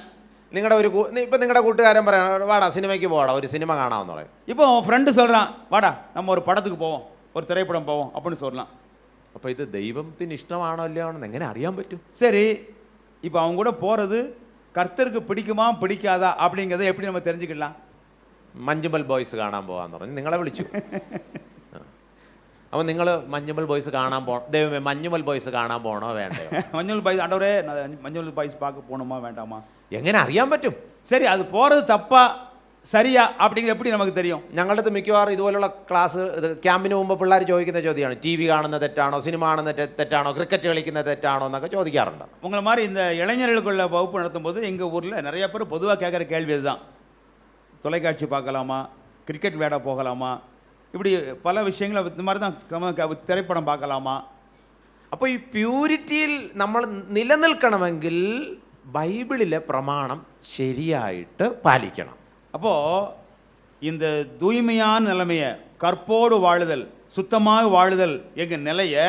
നിങ്ങളുടെ ഇപ്പം നിങ്ങളുടെ കൂട്ടുകാരൻ പറയണം വാടാ സിനിമയ്ക്ക് പോടാ, ஒரு சினிமா കാണാമെന്ന് പറയും. இப்போ உன் ஃப்ரெண்டு சொல்கிறான், வாடா நம்ம ஒரு படத்துக்கு போவோம், ஒரு திரைப்படம் போவோம் அப்படின்னு சொல்லலாம். അപ്പോൾ ഇത് ദൈവത്തിന് ഇഷ്ടമാണോ ഇല്ലയോ എന്ന് എങ്ങനെ അറിയാൻ പറ്റും? சரி, இப்போ அவங்க கூட போகிறது கர்த்தருக்கு பிடிக்குமா பிடிக்காதா அப்படிங்கிறத எப்படி நம்ம தெரிஞ்சுக்கலாம்? മഞ്ജുമൽ ബോയ്സ് കാണാൻ പോകാമെന്ന് പറഞ്ഞു നിങ്ങളെ വിളിച്ചു. അപ്പോൾ നിങ്ങൾ മഞ്ജുമൽ ബോയ്സ് കാണാൻ ദൈവമേ മഞ്ജുമൽ ബോയ്സ് കാണാൻ പോകണോ വേണ്ടയോ? மஞ்சுள் பாய்ஸ், ஆண்டவரே மஞ்சுள் பாய்ஸ் பார்க்க போகணுமா வேண்டாமா? എങ്ങനെ അറിയാൻ പറ്റും? சரி, அது போகிறது தப்பா சரியா அப்படிங்கிறது எப்படி நமக்கு தெரியும்? ഞങ്ങളുടെ അടുത്ത് മിക്കവാറും ഇതുപോലുള്ള ക്ലാസ് ക്യാമ്പിന് മുമ്പ് പിള്ളേർ ചോദിക്കുന്ന ചോദ്യമാണ്, ടി വി കാണുന്നത് തെറ്റാണോ, സിനിമ കാണുന്നത് തെറ്റാണോ, ക്രിക്കറ്റ് കളിക്കുന്നത് തെറ്റാണോ എന്നൊക്കെ ചോദിക്കാറുണ്ട്. உங்களை மாதிரி இந்த இளைஞர்களுக்குள்ள வகுப்பு நடத்தும் போது எங்கள் ஊரில் நிறைய பேர் பொதுவாக கேட்குற கேள்வி இதுதான், தொலைக்காட்சி பார்க்கலாமா, கிரிக்கெட் விளையாட போகலாமா, இப்படி பல விஷயங்களை இந்த மாதிரி தான், திரைப்படம் பார்க்கலாமா. അപ്പോൾ ഈ പ്യൂരിറ്റിയിൽ നമ്മൾ നിലനിൽക്കണമെങ്കിൽ ബൈബിളിലെ പ്രമാണം ശരിയായിട്ട് പാലിക്കണം. அப்போது இந்த தூய்மையான நிலைமையை, கற்போடு வாழுதல், சுத்தமாக வாழுதல் எங்கள் நிலையை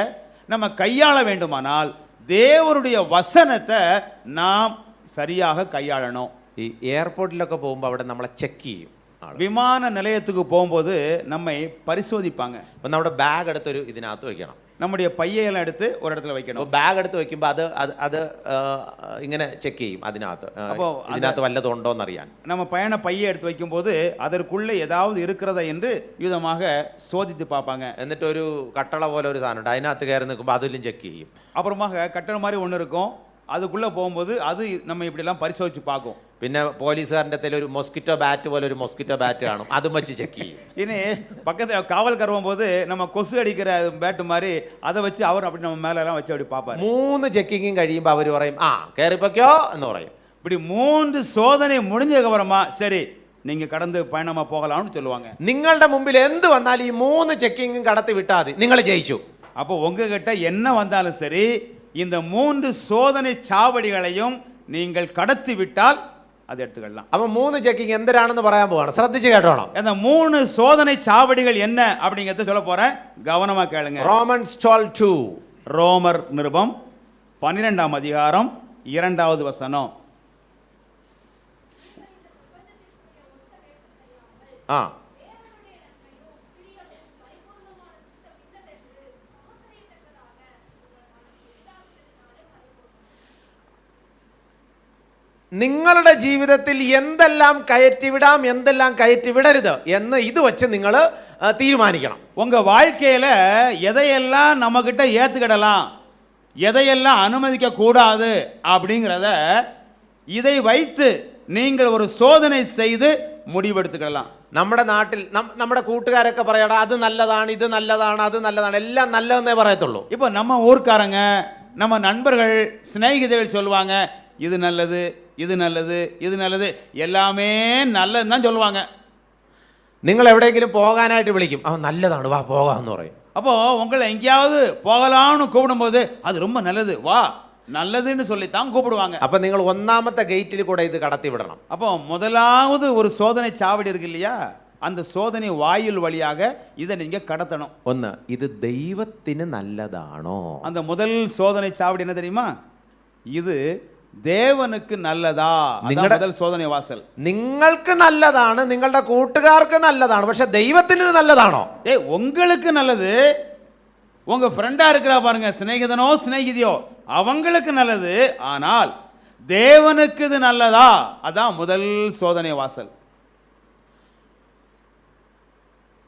நம்ம கையாள வேண்டுமானால் தேவனுடைய வசனத்தை நாம் சரியாக கையாளணும். ഈ എയർപോർട്ടിലൊക്കെ പോകുമ്പോൾ അവിടെ നമ്മളെ ചെക്ക് ചെയ്യും. விமான நிலையத்துக்கு போகும்போது நம்மை பரிசோதிப்பாங்க. അപ്പം നമ്മുടെ ബാഗ് എടുത്തൊരു ഇതിനകത്ത് വെക്കണം, நம்முடைய பையெல்லாம் எடுத்து ஒரு இடத்துல வைக்கணும். അപ്പോൾ ബാഗ് എടുത്ത് വെക്കുമ്പോൾ അത് ഇങ്ങനെ ചെക്ക് ചെയ്യും അതിനകത്ത്, അപ്പോൾ ഇതിനകത്ത് വല്ലതും ഉണ്ടോ എന്നറിയാൻ. நம்ம பயண பையை எடுத்து வைக்கும்போது அதற்குள்ளே ஏதாவது இருக்கிறதா என்று விதமாக சோதித்து பார்ப்பாங்க. എന്നിട്ട് ഒരു കട്ടള പോലെ ഒരു സാധനം ഉണ്ട്, അതിനകത്ത് കയറി നിൽക്കുമ്പോൾ അതിലും ചെക്ക് ചെയ്യും. அப்புறமாக கட்டணம் மாதிரி ஒன்று இருக்கும், அதுக்குள்ளே போகும்போது அது நம்ம இப்படிலாம் பரிசோதித்து பார்க்கும். പിന്നെ പോലീസുകാരൻ്റെ അടുത്ത് ഒരു മൊസ്കിറ്റോ ബാറ്റ് പോലെ ഒരു മൊസ്കിറ്റോ ബാറ്റ് കാണും, അതും വെച്ച് ചെക്ക് ചെയ്യും. இனி பக்கத்தில் காவல்கார் வரும்போது நம்ம கொசு அடிக்கிற பேட்டு மாதிரி அதை வச்சு அவர் அப்படி நம்ம மேலெல்லாம் வச்சு அப்படி பார்ப்பார். 3 ചെക്കിങ്ങും കഴിയുമ്പോൾ അവർ പറയും ആ കയറിപ്പോക്കോ എന്ന് പറയും. இப்படி 3 சோதனை முடிஞ்சதுக்கு அப்புறமா சரி நீங்கள் கடந்து பயணமாக போகலாம்னு சொல்லுவாங்க. നിങ്ങളുടെ മുമ്പിൽ എന്ത് വന്നാലും ഈ 3 ചെക്കിങ്ങും കടത്തി വിട്ടാൽ മതി, നിങ്ങൾ ജയിച്ചു. அப்போ உங்ககிட்ட என்ன வந்தாலும் சரி, இந்த 3 சோதனை சாவடிகளையும் நீங்கள் கடத்தி விட்டால் அதை எடுத்துக்கலாம். அப்போ 3 ചെക്കിങ് എന്തരാണെന്ന് പറയാൻ പോവാണ്, ശ്രദ്ധിച്ച് കേട്ടോണം. அந்த 3 சோதனை சாவடிகள் என்ன அப்படிங்கறத சொல்ல போறேன், கவனமா கேளுங்க. Romans 12:2, ரோமர் நிருபம் 12ஆம் அதிகாரம் 2வது வசனம். ஆ നിങ്ങളുടെ ജീവിതത്തിൽ എന്തെല്ലാം കയറ്റിവിടാം എന്തെല്ലാം കയറ്റിവിടരുത് എന്ന് ഇത് വെച്ച് നിങ്ങൾ തീരുമാനിക്കണം. உங்க வாழ்க்கையில எதையெல்லாம் நம்ம கிட்ட ஏத்துக்கிடலாம், எதையெல்லாம் அனுமதிக்க கூடாது அப்படிங்கறத இதை வைத்து நீங்கள் ஒரு சோதனை செய்து முடிவெடுத்துக்கலாம். നമ്മുടെ നാട്ടിൽ നമ്മുടെ കൂട്ടുകാരൊക്കെ പറയടാ അത് നല്ലതാണ് ഇത് നല്ലതാണ് അത് നല്ലതാണ് എല്ലാം നല്ലതെന്നേ പറയത്തുള്ളൂ. இப்போ நம்ம ஊர்க்காரங்க, நம்ம நண்பர்கள், சிநேகிதர்கள் சொல்லுவாங்க இது நல்லது இது நல்லது இது நல்லது எல்லாமே நல்லதுன்னு தான் சொல்லுவாங்க. നിങ്ങൾ എവിടെയെങ്കിലും പോകാനായിട്ട് വിളിക്കും, അവൻ നല്ലതാണ് വാ പോകാമെന്ന് പറയും. அப்போ உங்களை எங்கேயாவது போகலாம்னு கூப்பிடும்போது அது ரொம்ப நல்லது வா நல்லதுன்னு சொல்லித்தான் கூப்பிடுவாங்க. അപ്പൊ നിങ്ങൾ ഒന്നാമത്തെ ഗേറ്റിൽ കൂടെ ഇത് കടത്തിവിടണം. அப்போ முதலாவது ஒரு சோதனை சாவடி இருக்கு இல்லையா, அந்த சோதனை வாயில் வழியாக இதை நீங்க கடத்தணும். ഒന്ന്, ഇത് ദൈവത്തിന് നല്ലതാണോ? அந்த முதல் சோதனை சாவடி என்ன தெரியுமா? இது தேவனுக்கு நல்லதா? നിങ്ങളുടെ முதல் சோதனை வாசல். നിങ്ങൾക്ക് നല്ലതാണ്, നിങ്ങളുടെ കൂട്ടുകാർക്ക് നല്ലതാണ്, പക്ഷെ ദൈവത്തിന് ഇത് നല്ലതാണോ? உங்களுக்கு நல்லது, உங்க ஃப்ரெண்டா இருக்கிறா பாருங்க, சிநேகிதனோ சிநேகிதியோ, அவங்களுக்கு நல்லது. ஆனால் தேவனுக்கு இது நல்லதா? அதான் முதல் சோதனை வாசல்.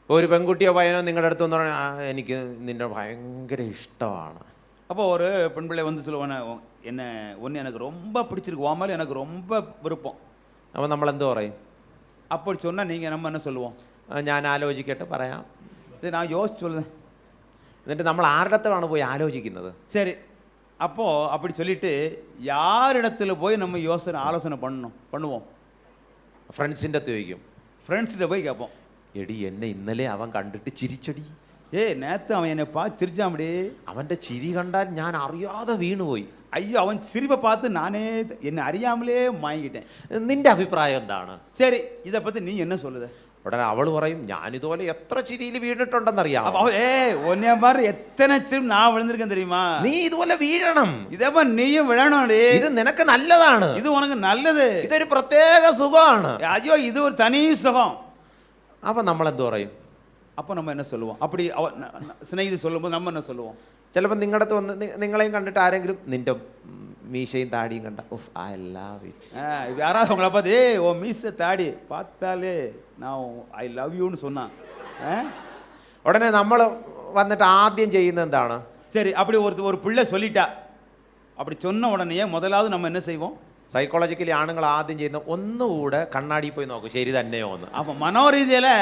ഒരു പെൺകുട്ടിയോ പയ്യനോ നിങ്ങളുടെ അടുത്ത് വന്നു പറഞ്ഞാൽ എനിക്ക് നിന്റെ ഭയങ്കര ഇഷ്ടമാണ്. அப்போ ஒரு பெண் பிள்ளை வந்து சொல்லுவானே, என்ன ஒன்று எனக்கு ரொம்ப பிடிச்சிருக்கு, உன் மேலே எனக்கு ரொம்ப விருப்பம். അപ്പോൾ നമ്മൾ എന്ത് പറയും? அப்படி சொன்னால் நீங்கள் நம்ம என்ன சொல்லுவோம்? ഞാൻ ആലോചിക്കട്ടെ പറയാം. சரி, நான் யோசிச்சு சொல்லுதேன். എന്നിട്ട് നമ്മൾ ആരുടെ അടുത്താണ് പോയി ആലോചിക്കുന്നത്? சரி, அப்போது அப்படி சொல்லிட்டு யாரிடத்துல போய் நம்ம ஆலோசனை பண்ணுவோம்? ഫ്രണ്ട്സിൻ്റെ അടുത്ത് ചോദിക്കും. ஃப்ரெண்ட்ஸ்கிட்ட போய் கேட்போம். എടി എന്നെ ഇന്നലെ അവൻ കണ്ടിട്ട് ചിരിച്ചടി. நேற்று அவன் என்னை பார்த்து சிரிச்சாமடி. അവൻ്റെ ചിരി കണ്ടാൽ ഞാൻ അറിയാതെ വീണുപോയി. ஐயோ, அவன் சிரிப்பை பார்த்து நானே என்னை அறியாமலே வாங்கிட்டேன். നിന്റെ അഭിപ്രായം എന്താണ്? சரி, இதை பற்றி நீ என்ன சொல்லுத? ഉടനെ അവൾ പറയും, ഞാനിതുപോലെ എത്ര ചിരിയിൽ വീണിട്ടുണ്ടെന്നറിയാം. ஒன்னே மாதிரி எத்தனை சிரிப்பு நான் விழுந்திருக்கேன் தெரியுமா? നീ ഇതുപോലെ വീഴണം, இதே மாதிரி நீயும் விழணும். ഇത് നിനക്ക് നല്ലതാണ്, இது உனக்கு நல்லது, ഇതൊരു പ്രത്യേക സുഖമാണ്. ஐயோ இது ஒரு தனி சுகம். അപ്പൊ നമ്മൾ എന്ത് പറയും? அப்போ நம்ம என்ன சொல்லுவோம்? அப்படி சிநேகிதி சொல்லும்போது நம்ம என்ன சொல்லுவோம்? ചിലപ്പോൾ നിങ്ങളുടെ അടുത്ത് വന്ന് നിങ്ങളെയും കണ്ടിട്ട് ആരെങ്കിലും നിന്റെ മീശയും താടിയും കണ്ട ഉഫ് ഐ ലവ് ഇറ്റ്, யாராவது உங்களை பார்த்து ஓ மீசை தாடி பார்த்தாலே நான் ஐ லவ் யூன்னு சொன்னான், ഉടനെ നമ്മൾ വന്നിട്ട് ആദ്യം ചെയ്യുന്നത് എന്താണ്? சரி, அப்படி ஒரு பிள்ளை சொல்லிட்டா, அப்படி சொன்ன உடனே முதலாவது நம்ம என்ன செய்வோம்? സൈക്കോളജിക്കലി ആണുങ്ങൾ ആദ്യം ചെയ്യുന്ന ഒന്നുകൂടെ കണ്ണാടി പോയി നോക്കും ശരി തന്നെയോ എന്ന്. அப்போ மனோரீதியில்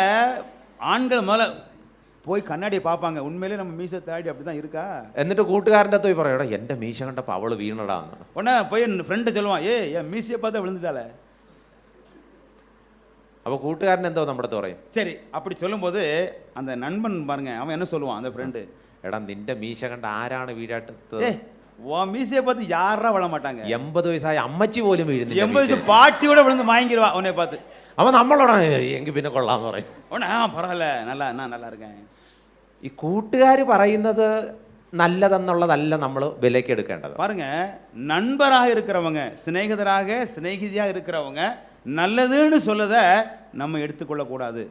ஆண்கள் முதல்ல போய் கண்ணாடியை பார்ப்பாங்க, உண்மையிலே நம்ம மீசை தாடி அப்படி தான் இருக்கா? എന്നിട്ട് കൂട്ടുകാരൻ്റെ അടുത്ത് പോയി പറയടാ എൻ്റെ മീശ കണ്ടപ്പോൾ അവള് വീണടാന്ന്. உடனே போய் ஃப்ரெண்டு சொல்லுவான், என் மீசையை பார்த்தா விழுந்துட்டாளே. അപ്പോൾ കൂട്ടുകാരൻ എന്തോ നമ്മുടെ അടുത്ത് പറയും? சரி, அப்படி சொல்லும்போது அந்த நண்பன் பாருங்க, அவன் என்ன சொல்லுவான்? அந்த ஃப்ரெண்டு, എടാ നിന്റെ മീശ കണ്ട ആരാണ് വീഴാട്ടത്? உன் மீசையை பார்த்து யாரா விழ மாட்டாங்க. 80 വയസ്സായ അമ്മച്ചി പോലും വീഴുന്നു. 80 வயசு பாட்டியோட விழுந்து வாங்கிடுவா உன்னை பார்த்து. അവൻ നമ്മളോടാ എങ്കിൽ പിന്നെ കൊള്ളാന്ന് പറയും. உடனே பரவாயில்ல, நான் நல்லா இருக்கேன். ഈ കൂട്ടുകാർ പറയുന്നത് നല്ലതെന്നുള്ളതല്ല നമ്മൾ വിലയ്ക്ക് എടുക്കേണ്ടത്. பாருங்க, நண்பராக இருக்கிறவங்க, சிநேகிதராக சிநேகிதியாக இருக்கிறவங்க நல்லதுன்னு சொல்லத நம்ம எடுத்துக்கொள்ளக்கூடாது.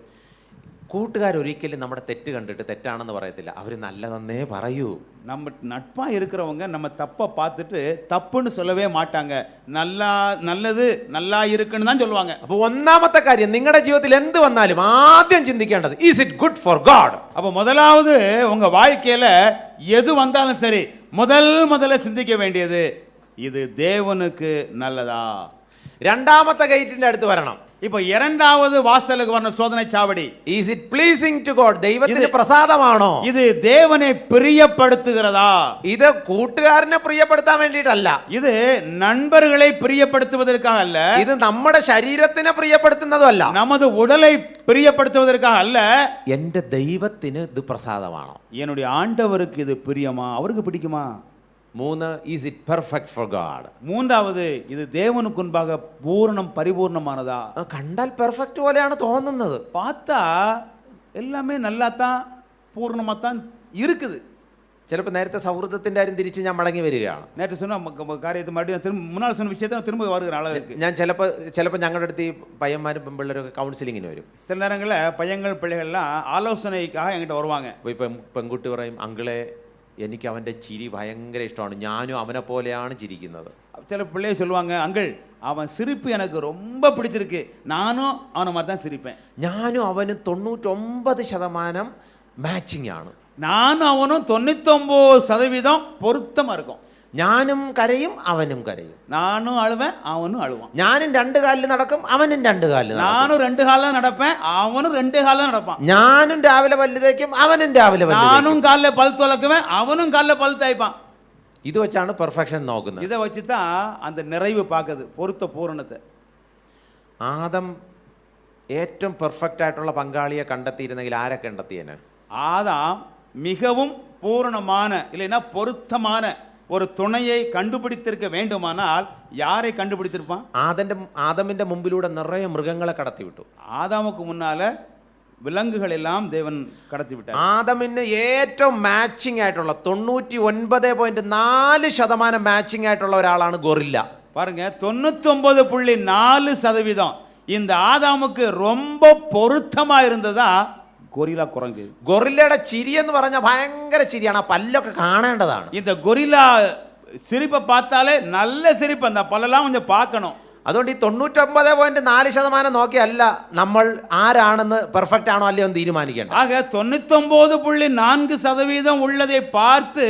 കൂട്ടുകാർ ഒരിക്കലും നമ്മുടെ തെറ്റ് കണ്ടിട്ട് തെറ്റാണെന്ന് പറയത്തില്ല, അവർ നല്ലതെന്നേ പറയൂ. நம்ம நட்பாக இருக்கிறவங்க நம்ம தப்பை பார்த்துட்டு தப்புன்னு சொல்லவே மாட்டாங்க, நல்லது நல்லா இருக்குன்னு தான் சொல்லுவாங்க. അപ്പോൾ ஒന്നാமത്തെ കാര്യം, നിങ്ങളുടെ ജീവിതത്തിൽ എന്ത് വന്നാലും ആദ്യം ചിന്തിക്കേണ്ടത് is it good for God. அப்போ முதலாவது உங்க வாழ்க்கையில எது வந்தாலும் சரி, முதல்ல சிந்திக்க வேண்டியது இது தேவனுக்கு நல்லதா. രണ്ടാമത്തെ ഗേറ്റിന്റെ അടുത്ത് വരണം. இப்போ இரண்டாவது வாசலுக்கு வரணும், சோதனை சாவடி. Is it pleasing to God? ദൈവത്തിന് പ്രസാദമാണോ? இது தேவனை பிரியப்படுத்துகிறதா? ഇത് കൂട്ടുകാരനെ പ്രിയപ്പെടുത്താൻ വേണ്ടിയിട്ടല്ല, இது നண்பர்களை பிரியப்படுத்துவதற்காக அல்ல, ഇത് നമ്മുടെ ശരീരത്തിനെ പ്രിയപ്പെടുത്തുന്നതുമല്ല, நமது உடலை பிரியப்படுத்துவதற்காக அல்ல. എന്റെ ദൈവത്തിന് ഇത് പ്രസാദമാണോ? என்னுடைய ஆண்டவருக்கு இது பிரியமா, அவருக்கு பிடிக்குமா? 3, is it perfect for God? மூன்றாவது, இது தேவனுக்கு முன்பாக பூரணம் பரிபூர்ணமானதா? കണ്ടാൽ പെർഫെക്റ്റ് പോലെയാണ് തോന്നുന്നത്, பார்த்தா எல்லாமே நல்லா தான் பூர்ணமாக தான் இருக்குது. ചിലപ്പോൾ നേരത്തെ സൗഹൃദത്തിന്റെ കാര്യം തിരിച്ച് ഞാൻ മടങ്ങി വരികയാണ്. நேற்று சொன்ன காரியத்தை மறுபடியும் முன்னால் சொன்ன விஷயத்தை திரும்ப வருகிற அளவுக்கு ഞാൻ ചിലപ്പോൾ ഞങ്ങളുടെ അടുത്ത് ഈ പയ്യന്മാരും പെൺപിള്ളേരൊക്കെ കൗൺസിലിങ്ങിന് വരും. சில நேரங்களில் பையங்கள் பிள்ளைகள்லாம் ஆலோசனைக்காக என்கிட்ட வருவாங்க. അപ്പോൾ ഇപ്പം പെൺകുട്ടി പറയും, അങ്കിളെ എനിക്ക് അവൻ്റെ ചിരി ഭയങ്കര ഇഷ്ടമാണ്, ഞാനും അവനെ പോലെയാണ് ചിരിക്കുന്നത്. சில பிள்ளைய சொல்லுவாங்க, அங்கிள் அவன் சிரிப்பு எனக்கு ரொம்ப பிடிச்சிருக்கு, நானும் அவனை மாதிரி தான் சிரிப்பேன். ഞാനും അവനും 99% മാച്ചിങ് ആണ്. நானும் அவனும் 99% பொருத்தமாக இருக்கும். ഞാനും കരയും അവനും കരയും, நானும் அழுவேன் அவனும் அழுவான். ഞാനും 2 കാലിൽ നടക്കും അവനും 2 കാലിൽ നടക്കും, நானும் 2 காலில் நடப்பேன் அவனும் 2 காலில் நடப்பான். ഞാനും രാവിലെ പല്ല് തേക്കും അവനും രാവിലെ പല്ല് തേക്കും. நானும் காலில் பல் துலக்குவேன் அவனும் காலில் பல் தேய்ப்பான். ഇത് വെച്ചാണ് പെർഫെക്ഷൻ നോക്കുന്നത്. இதை வச்சு தான் அந்த நிறைவு பார்க்குது, பொருத்த பூரணத்தை. ആദം ഏറ്റവും പെർഫെക്റ്റ് ആയിട്ടുള്ള പങ്കാളിയെ കണ്ടെത്തിയിരുന്നെങ്കിൽ ആരെ കണ്ടെത്തിയേനെ? ஆதாம் மிகவும் பூரணமான இல்லைன்னா பொருத்தமான ஒரு துணையை கண்டுபிடித்திருக்க வேண்டுமானால் யாரை கண்டுபிடித்திருப்பான்? ആദമിന്റെ മുമ്പിലൂടെ നിറയെ മൃഗങ്ങളെ കടത്തിവിട്ടു. ஆதாமுக்கு முன்னால விலங்குகள் எல்லாம் தேவன் கடத்தி விட்டார். ആദമിന് ഏറ്റവും മാച്ചിങ് ആയിട്ടുള്ള 99.4% മാച്ചിങ് ആയിട്ടുള്ള ഒരാളാണ് ഗൊറില്ല. பாருங்க, 99.4% இந்த ஆதாமுக்கு ரொம்ப பொருத்தமா இருந்ததா கொரில்லா குரங்கு. ഗൊറില്ലയുടെ ചിരി എന്ന് പറഞ്ഞാൽ ഭയങ്കര ചിരിയാണ്. ആ പല്ലൊക്കെ കാണേണ്ടതാണ്. இந்த கொரில்லா சிரிப்பை பார்த்தாலே நல்ல சிரிப்பு, அந்த பல்லெல்லாம் கொஞ்சம் பார்க்கணும். അതുകൊണ്ട് ഈ 99.4% നോക്കിയല്ല നമ്മൾ ആരാണെന്ന് പെർഫെക്റ്റ് ആണോ അല്ലയോ എന്ന് തീരുമാനിക്കേണ്ട. ஆக 99.4% உள்ளதை பார்த்து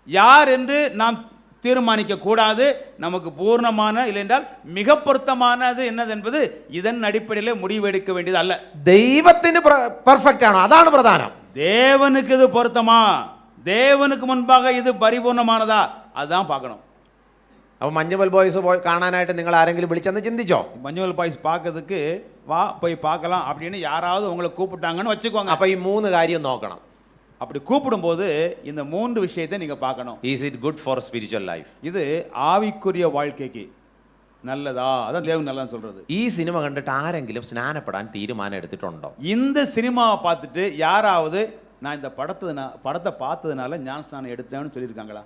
யார் என்று நாம் தீர்மானிக்க கூடாது. நமக்கு பூர்ணமான இல்லைன்றால் மிக பொருத்தமானது என்னது என்பது இதன் அடிப்படையில் முடிவெடுக்க வேண்டியது அல்ல. ദൈവത്തിന് പെർഫെക്റ്റ് ആണോ അതാണ് പ്രധാനം. தேவனுக்கு இது பொருத்தமா, தேவனுக்கு முன்பாக இது பரிபூர்ணமானதா, அதுதான் பார்க்கணும். അപ്പോൾ മഞ്ഞുമൽ ബോയ്സ് പോയി കാണാനായിട്ട് നിങ്ങൾ ആരെങ്കിലും വിളിച്ചെന്ന് ചിന്തിച്ചോ? மஞ்சுவல் பாய்ஸ் பார்க்கறதுக்கு வா போய் பார்க்கலாம் அப்படின்னு யாராவது உங்களை கூப்பிட்டாங்கன்னு வச்சுக்கோங்க. അപ്പോൾ ഈ 3 കാര്യം നോക്കണം. அப்படி கூப்பிடும்போது இந்த 3 விஷயத்தை நீங்க பார்க்கணும். Is it good for spiritual life? இது ஆவிக்குரிய வாழ்க்கைக்கு நல்லதா? அதான் தேவன் நல்லதுன்னு சொல்றது. ഈ സിനിമ കണ്ടിട്ട് ആരെങ്കിലും സ്നാനപ്പെടാൻ തീരുമാനം എടുത്തിട്ടുണ്ടോ? இந்த சினிமாவை பார்த்துட்டு யாராவது நான் இந்த படத்தை பார்த்ததுனால ஞானஸ்நானம் எடுத்தேன்னு சொல்லியிருக்காங்களா?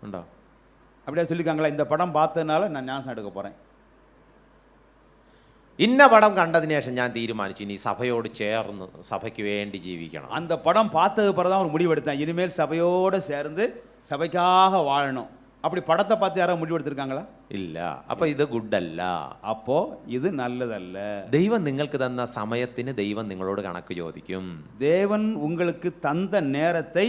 ഉണ്ടോ? அப்படியே சொல்லியிருக்காங்களா? இந்த படம் பார்த்ததுனால நான் ஞானஸ்நானம் எடுக்க போறேன். ഇന്ന പടം കണ്ടതിന് ശേഷം ഞാൻ തീരുമാനിച്ചു ഇനി സഭയോട് ചേർന്ന് സഭയ്ക്ക് വേണ്ടി ജീവിക്കണം. அந்த படம் பார்த்தது பிறகு தான் ஒரு முடிவு எடுத்தேன், இனிமேல் சபையோடு சேர்ந்து சபைக்காக வாழணும். அப்படி படத்தை பார்த்து யாராவது முடிவு எடுத்திருக்காங்களா? ഇല്ല. അപ്പൊ ഇത് ഗുഡ് അല്ല. அப்போ இது நல்லதல்ல. ദൈവം നിങ്ങൾക്ക് തന്ന സമയത്തിന് ദൈവം നിങ്ങളോട് കണക്ക് ചോദിക്കും. தேவன் உங்களுக்கு தந்த நேரத்தை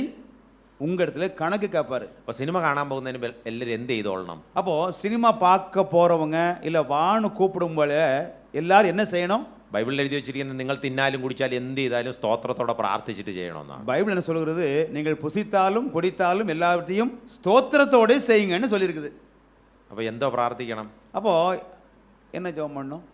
உங்களிடத்துல கணக்கு கேட்பாரு. അപ്പൊ സിനിമ കാണാൻ പോകുന്നതിന് എല്ലാവരും എന്ത് ചെയ്തോളണം? அப்போ சினிமா பார்க்க போறவங்க இல்ல வான்னு கூப்பிடும் போல எல்லாரும் என்ன செய்யணும்? ബൈബിളിൽ എഴുതി വെച്ചിരിക്കുന്നത് നിങ്ങൾ തിന്നാലും കുടിച്ചാലും എന്ത് ചെയ്താലും സ്തോത്രത്തോടെ പ്രാർത്ഥിച്ചിട്ട് ചെയ്യണമെന്നാണ്. பைபிள் என்ன சொல்கிறது? நீங்கள் புசித்தாலும் குடித்தாலும் எல்லாவற்றையும் ஸ்தோத்திரத்தோடு செய்யுங்கன்னு சொல்லியிருக்குது. അപ്പോൾ എന്തോ പ്രാർത്ഥിക്കണം? அப்போ என்ன ஜெபம் பண்ணணும்?